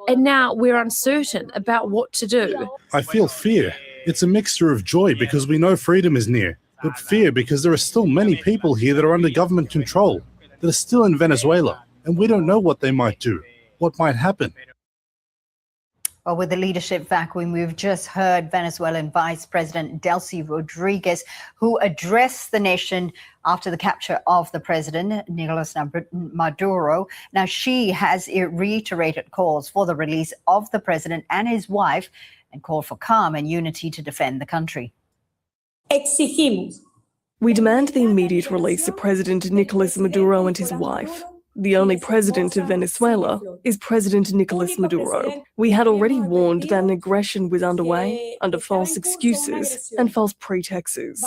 And now we're uncertain about what to do. I feel fear. It's a mixture of joy because we know freedom is near, but fear because there are still many people here that are under government control, that are still in Venezuela, and we don't know what they might do, what might happen. Well, with the leadership vacuum, we've just heard Venezuelan Vice President Delcy Rodriguez, who addressed the nation after the capture of the president, Nicolas Maduro. Now, she has reiterated calls for the release of the president and his wife and called for calm and unity to defend the country. Exigimos We demand the immediate release of President Nicolas Maduro and his wife. The only president of Venezuela is President Nicolas Maduro. We had already warned that an aggression was underway under false excuses and false pretexts,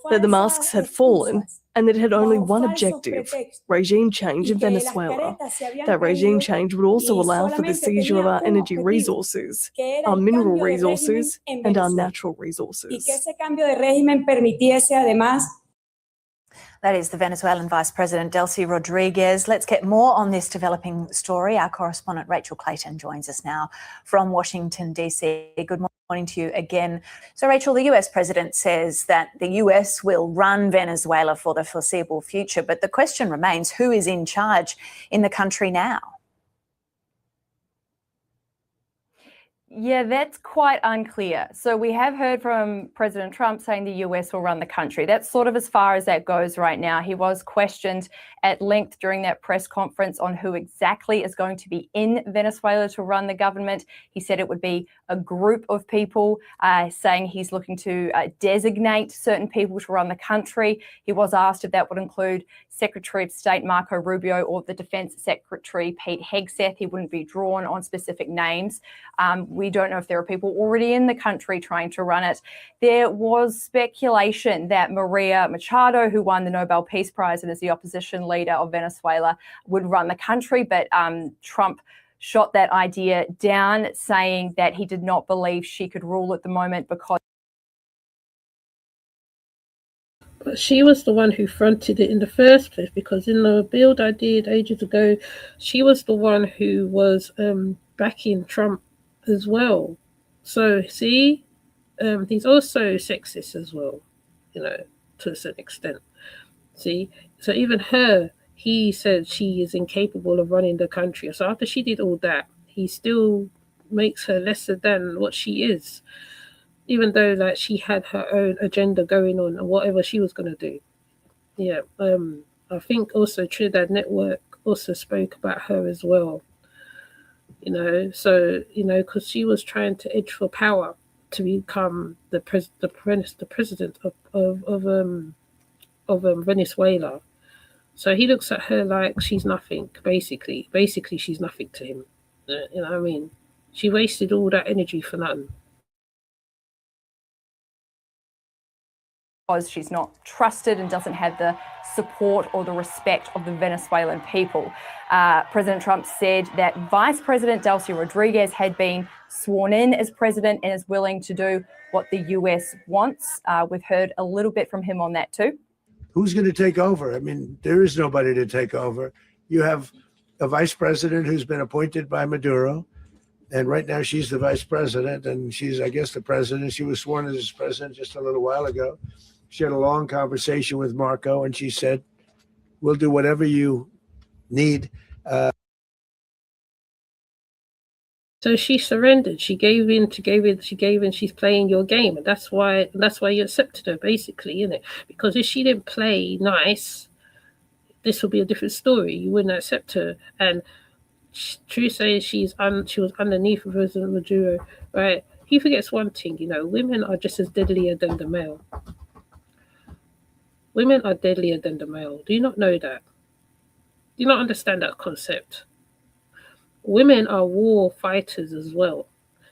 that the masks had fallen and that it had only one objective, regime change in Venezuela. That regime change would also allow for the seizure of our energy resources, our mineral resources, and our natural resources. That is the Venezuelan Vice President Delcy Rodriguez. Let's get more on this developing story. Our correspondent Rachel Clayton joins us now from Washington, D.C. Good morning to you again. So, Rachel, the US president says that the US will run Venezuela for the foreseeable future, but the question remains, who is in charge in the country now? Yeah, that's quite unclear. So we have heard from President Trump saying the US will run the country. That's sort of as far as that goes right now. He was questioned at length during that press conference on who exactly is going to be in Venezuela to run the government. He said it would be a group of people, saying he's looking to designate certain people to run the country. He was asked if that would include Secretary of State Marco Rubio or the Defense Secretary Pete Hegseth. He wouldn't be drawn on specific names. We don't know if there are people already in the country trying to run it. There was speculation that Maria Machado, who won the Nobel Peace Prize and is the opposition leader of Venezuela, would run the country, but Trump shot that idea down, saying that he did not believe she could rule at the moment because But she was the one who fronted it in the first place, because in the build I did ages ago, she was the one who was backing Trump as well. So see, he's also sexist as well, you know, to a certain extent. See, so even her, he said she is incapable of running the country. So after she did all that, he still makes her lesser than what she is, even though like she had her own agenda going on and whatever she was going to do. Yeah, I think also Trinidad Network also spoke about her as well. You know, so, you know, because she was trying to edge for power to become the president of Venezuela. So he looks at her like she's nothing, basically. Basically, she's nothing to him. You know what I mean? She wasted all that energy for nothing. because she's not trusted and doesn't have the support or the respect of the Venezuelan people. President Trump said that Vice President Delcy Rodriguez had been sworn in as president and is willing to do what the US wants. We've heard a little bit from him on that too. Who's going to take over? I mean, there is nobody to take over. You have a vice president who's been appointed by Maduro, and right now she's the vice president, and she's, I guess, the president. She was sworn in as president just a little while ago. She had a long conversation with Marco, and she said, "We'll do whatever you need." So she surrendered. She gave in. She's playing your game, and that's why you accepted her, basically, isn't it? Because if she didn't play nice, this would be a different story. You wouldn't accept her. And true saying, she was underneath President Maduro, right? He forgets one thing, you know, women are just as deadlier than the male. Women are deadlier than the male. Do you not know that? Do you not understand that concept? Women are war fighters as well.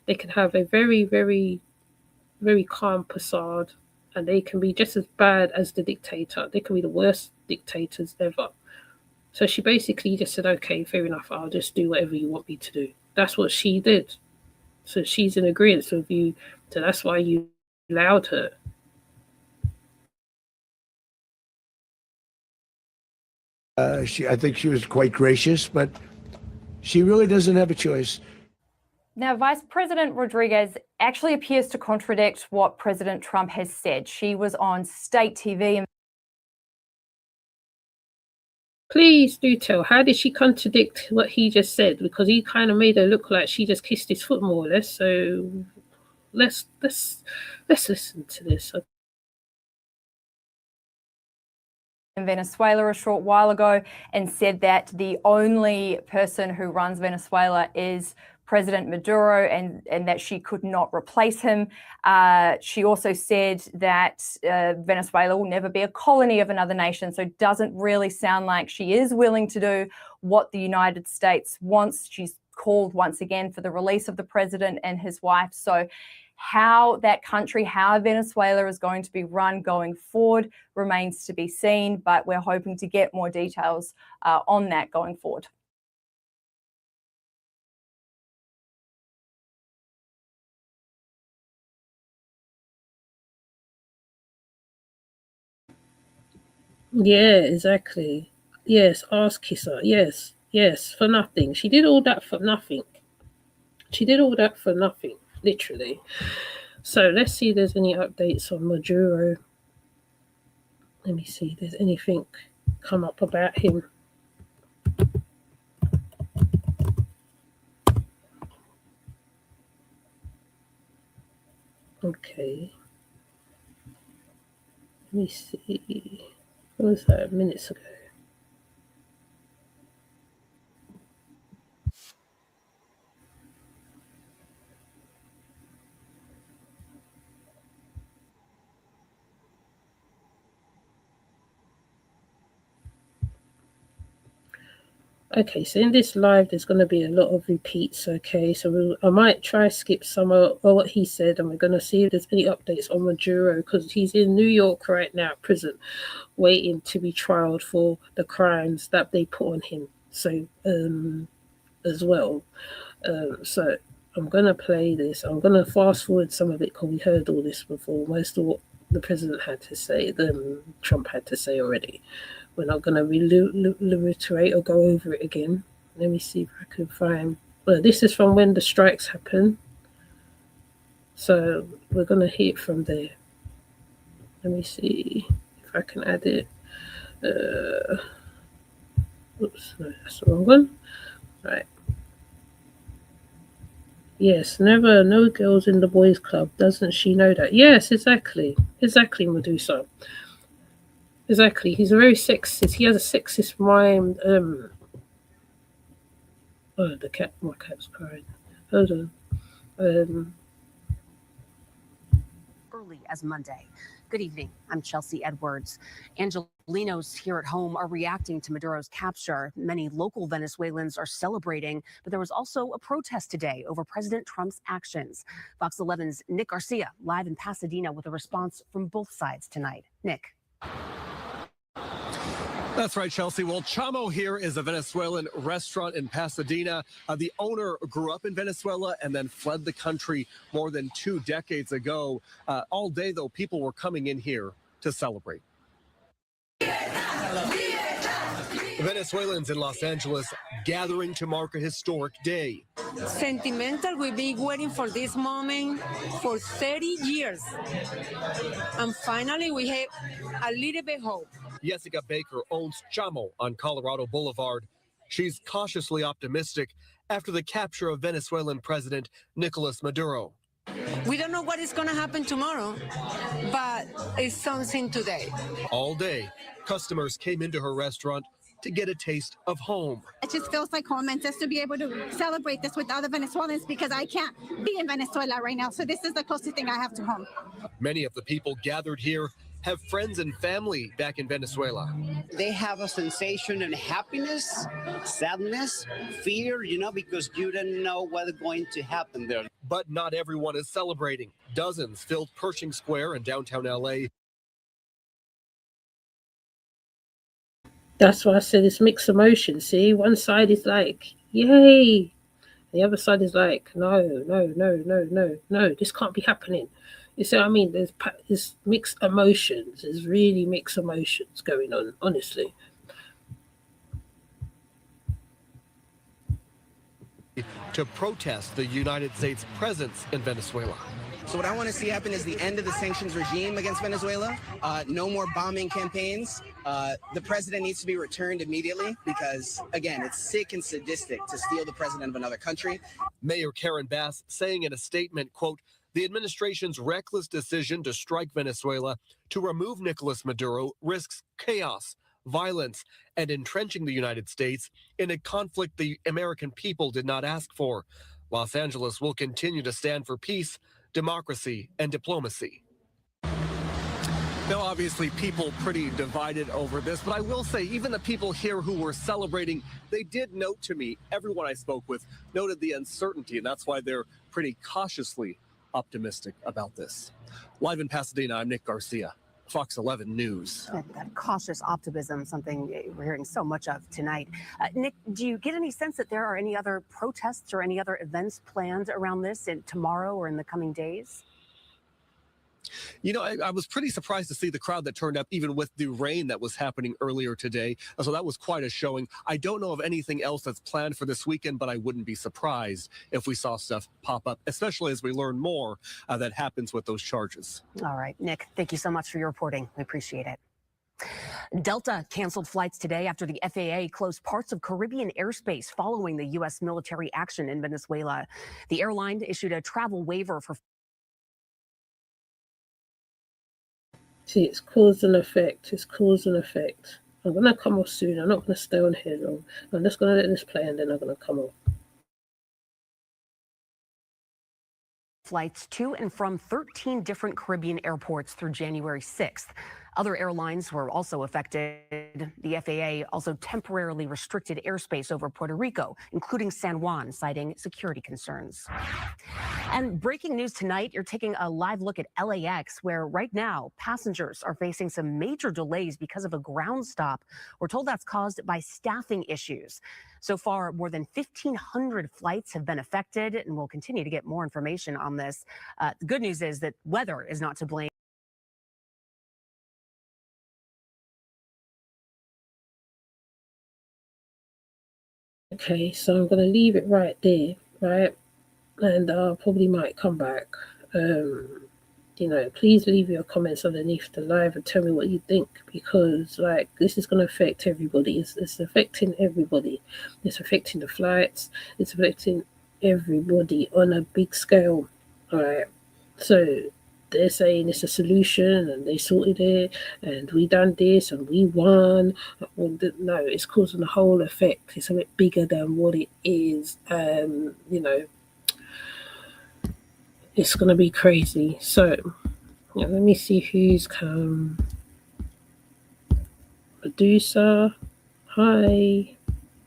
They can have a very, very, very calm facade, and they can be just as bad as the dictator. They can be the worst dictators ever. So she basically just said, okay, fair enough, I'll just do whatever you want me to do. That's what she did. So she's in agreement with you. So that's why you allowed her. I think she was quite gracious, but she really doesn't have a choice. Now, Vice President Rodriguez actually appears to contradict what President Trump has said. She was on state TV and Please do tell. How did she contradict what he just said? Because he kind of made her look like she just kissed his foot, more or less. So let's listen to this. in Venezuela a short while ago and said that the only person who runs Venezuela is President Maduro and that she could not replace him. She also said that Venezuela will never be a colony of another nation, so it doesn't really sound like she is willing to do what the United States wants. She's called once again for the release of the president and his wife. So how that country, how Venezuela is going to be run going forward remains to be seen, but we're hoping to get more details on that going forward. Yeah, exactly. Yes, ass kisser. Yes, yes, for nothing. She did all that for nothing. She did all that for nothing, literally. So let's see if there's any updates on Maduro. Let me see if there's anything come up about him. Okay. Let me see. What was that minutes ago? Okay, so in this live, there's going to be a lot of repeats, okay? So I might try skip some of what he said, and we're going to see if there's any updates on Maduro, because he's in New York right now, prison, waiting to be trialed for the crimes that they put on him. So, as well. So I'm going to play this. I'm going to fast forward some of it, because we heard all this before. Most of what the president had to say, Trump had to say already. We're not going to reiterate or go over it again. Let me see if I can find. Well, this is from when the strikes happened. So we're going to hear it from there. Let me see if I can add it. Oops, no, that's the wrong one. Right. Yes, never, no girls in the boys' club. Doesn't she know that? Yes, exactly. Exactly, Medusa. Exactly. He's a very sexist. He has a sexist mind. Oh, the cat. My cat's crying. Hold on. Early as Monday. Good evening. I'm Chelsea Edwards. Angelinos here at home are reacting to Maduro's capture. Many local Venezuelans are celebrating, but there was also a protest today over President Trump's actions. Fox 11's Nick Garcia live in Pasadena with a response from both sides tonight. Nick. That's right, Chelsea. Well, Chamo here is a Venezuelan restaurant in Pasadena. The owner grew up in Venezuela and then fled the country more than 2 decades ago. All day, though, people were coming in here to celebrate. Venezuelans in Los Angeles gathering to mark a historic day. Sentimental. We've been waiting for this moment for 30 years. And finally, we have a little bit of hope. Jessica Baker owns Chamo on Colorado Boulevard. She's cautiously optimistic after the capture of Venezuelan President Nicolas Maduro. We don't know what is going to happen tomorrow, but it's something today. All day, customers came into her restaurant to get a taste of home. It just feels like home, and just to be able to celebrate this with other Venezuelans, because I can't be in Venezuela right now. So this is the closest thing I have to home. Many of the people gathered here have friends and family back in Venezuela. They have a sensation of happiness, sadness, fear, because you don't know what's going to happen there. But not everyone is celebrating. Dozens filled Pershing Square in downtown LA. That's why I said it's mixed emotions. See, one side is like, yay. The other side is like, no, this can't be happening. You see what I mean? There's mixed emotions. There's really mixed emotions going on, honestly. To protest the United States presence in Venezuela. So what I want to see happen is the end of the sanctions regime against Venezuela. No more bombing campaigns. The president needs to be returned immediately because, again, it's sick and sadistic to steal the president of another country. Mayor Karen Bass saying in a statement, quote, the administration's reckless decision to strike Venezuela to remove Nicolas Maduro risks chaos, violence, and entrenching the United States in a conflict the American people did not ask for. Los Angeles will continue to stand for peace, democracy, and diplomacy. Now, obviously, people pretty divided over this, but I will say even the people here who were celebrating, they did note to me, everyone I spoke with noted the uncertainty, and that's why they're pretty cautiously optimistic about this. Live in Pasadena, I'm Nick Garcia, Fox 11 News. That cautious optimism, something we're hearing so much of tonight. Nick, do you get any sense that there are any other protests or any other events planned around this tomorrow or in the coming days? You know, I was pretty surprised to see the crowd that turned up, even with the rain that was happening earlier today. So that was quite a showing. I don't know of anything else that's planned for this weekend, but I wouldn't be surprised if we saw stuff pop up, especially as we learn more that happens with those charges. All right, Nick, thank you so much for your reporting. We appreciate it. Delta canceled flights today after the FAA closed parts of Caribbean airspace following the U.S. military action in Venezuela. The airline issued a travel waiver for See, it's cause and effect. It's cause and effect. I'm going to come off soon. I'm not going to stay on here long. I'm just going to let this play and then I'm going to come off. flights to and from 13 different Caribbean airports through January 6th. Other airlines were also affected. The FAA also temporarily restricted airspace over Puerto Rico, including San Juan, citing security concerns. And breaking news tonight, you're taking a live look at LAX, where right now passengers are facing some major delays because of a ground stop. We're told that's caused by staffing issues. So far, more than 1,500 flights have been affected, and we'll continue to get more information on this. The good news is that weather is not to blame. Okay, so I'm going to leave it right there, right? And I probably might come back. You know, please leave your comments underneath the live and tell me what you think, because like this is going to affect everybody. It's affecting everybody. It's affecting the flights. It's affecting everybody on a big scale. All right. So they're saying it's a solution and they sorted it and we done this and we won. Well, no, it's causing a whole effect. It's a bit bigger than what it is. You know, it's going to be crazy. So yeah, let me see who's come. Producer, hi.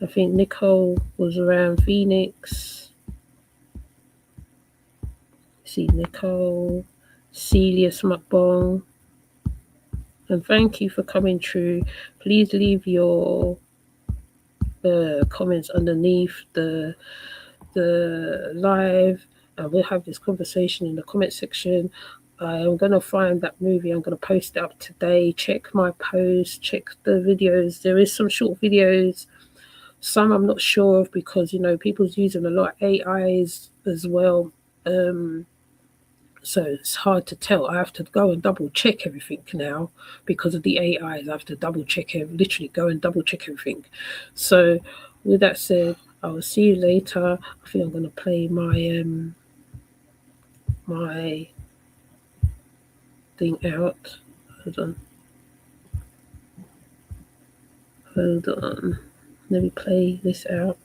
I think Nicole was around Phoenix. See Nicole. Celia Smuckbong, and thank you for coming through. Please leave your comments underneath the live, and we'll have this conversation in the comment section. I'm going to find that movie. I'm going to post it up today. Check my post, check the videos. There is some short videos. Some I'm not sure of because, you know, people's using a lot of AIs as well. So it's hard to tell. I have to go and double check everything now because of the AIs. I have to double check literally go and double check everything. So with that said, I will see you later. I think I'm going to play my my thing out. Hold on. Let me play this out.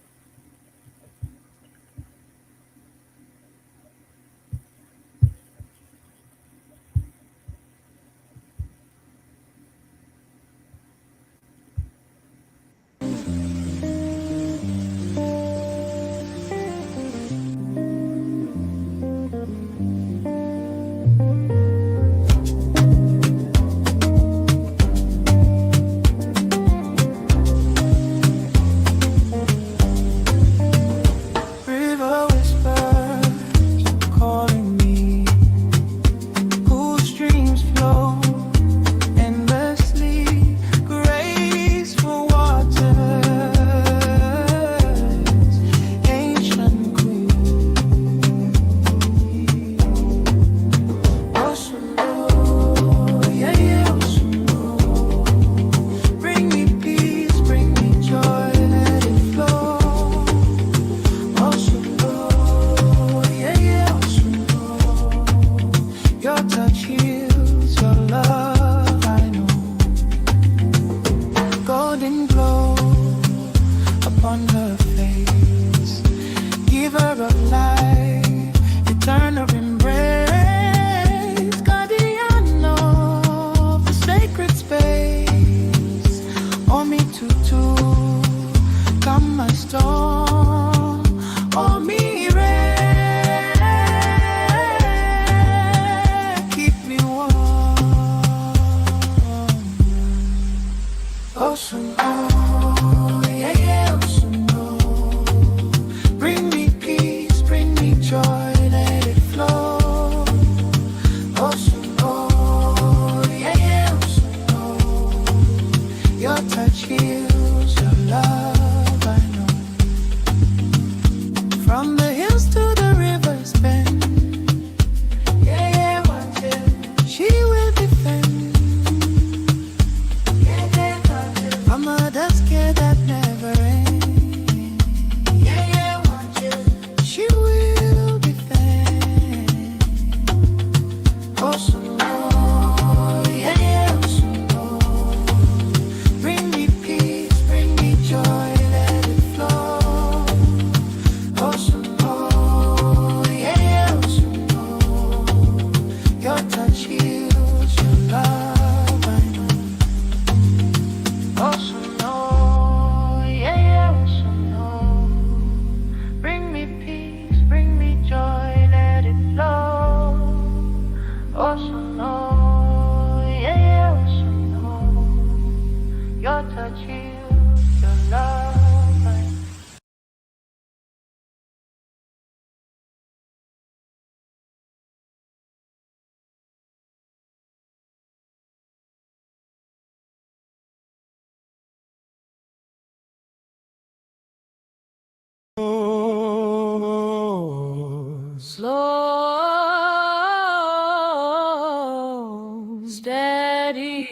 Slow, steady.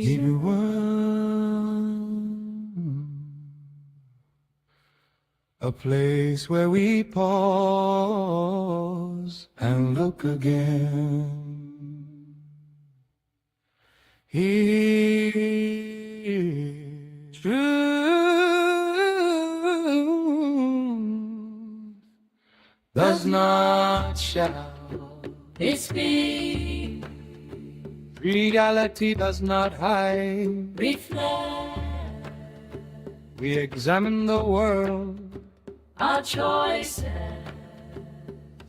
Keep it warm. A place where we pause and look again. Here, truth does not shout. It speaks, Reality does not hide. reflect We examine the world our choices.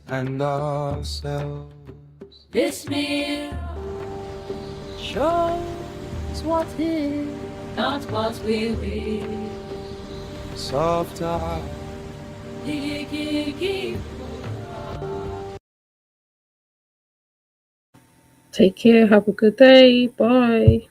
and ourselves. This mirror shows what is, not what will be. Soft eye. Take care. Have a good day. Bye.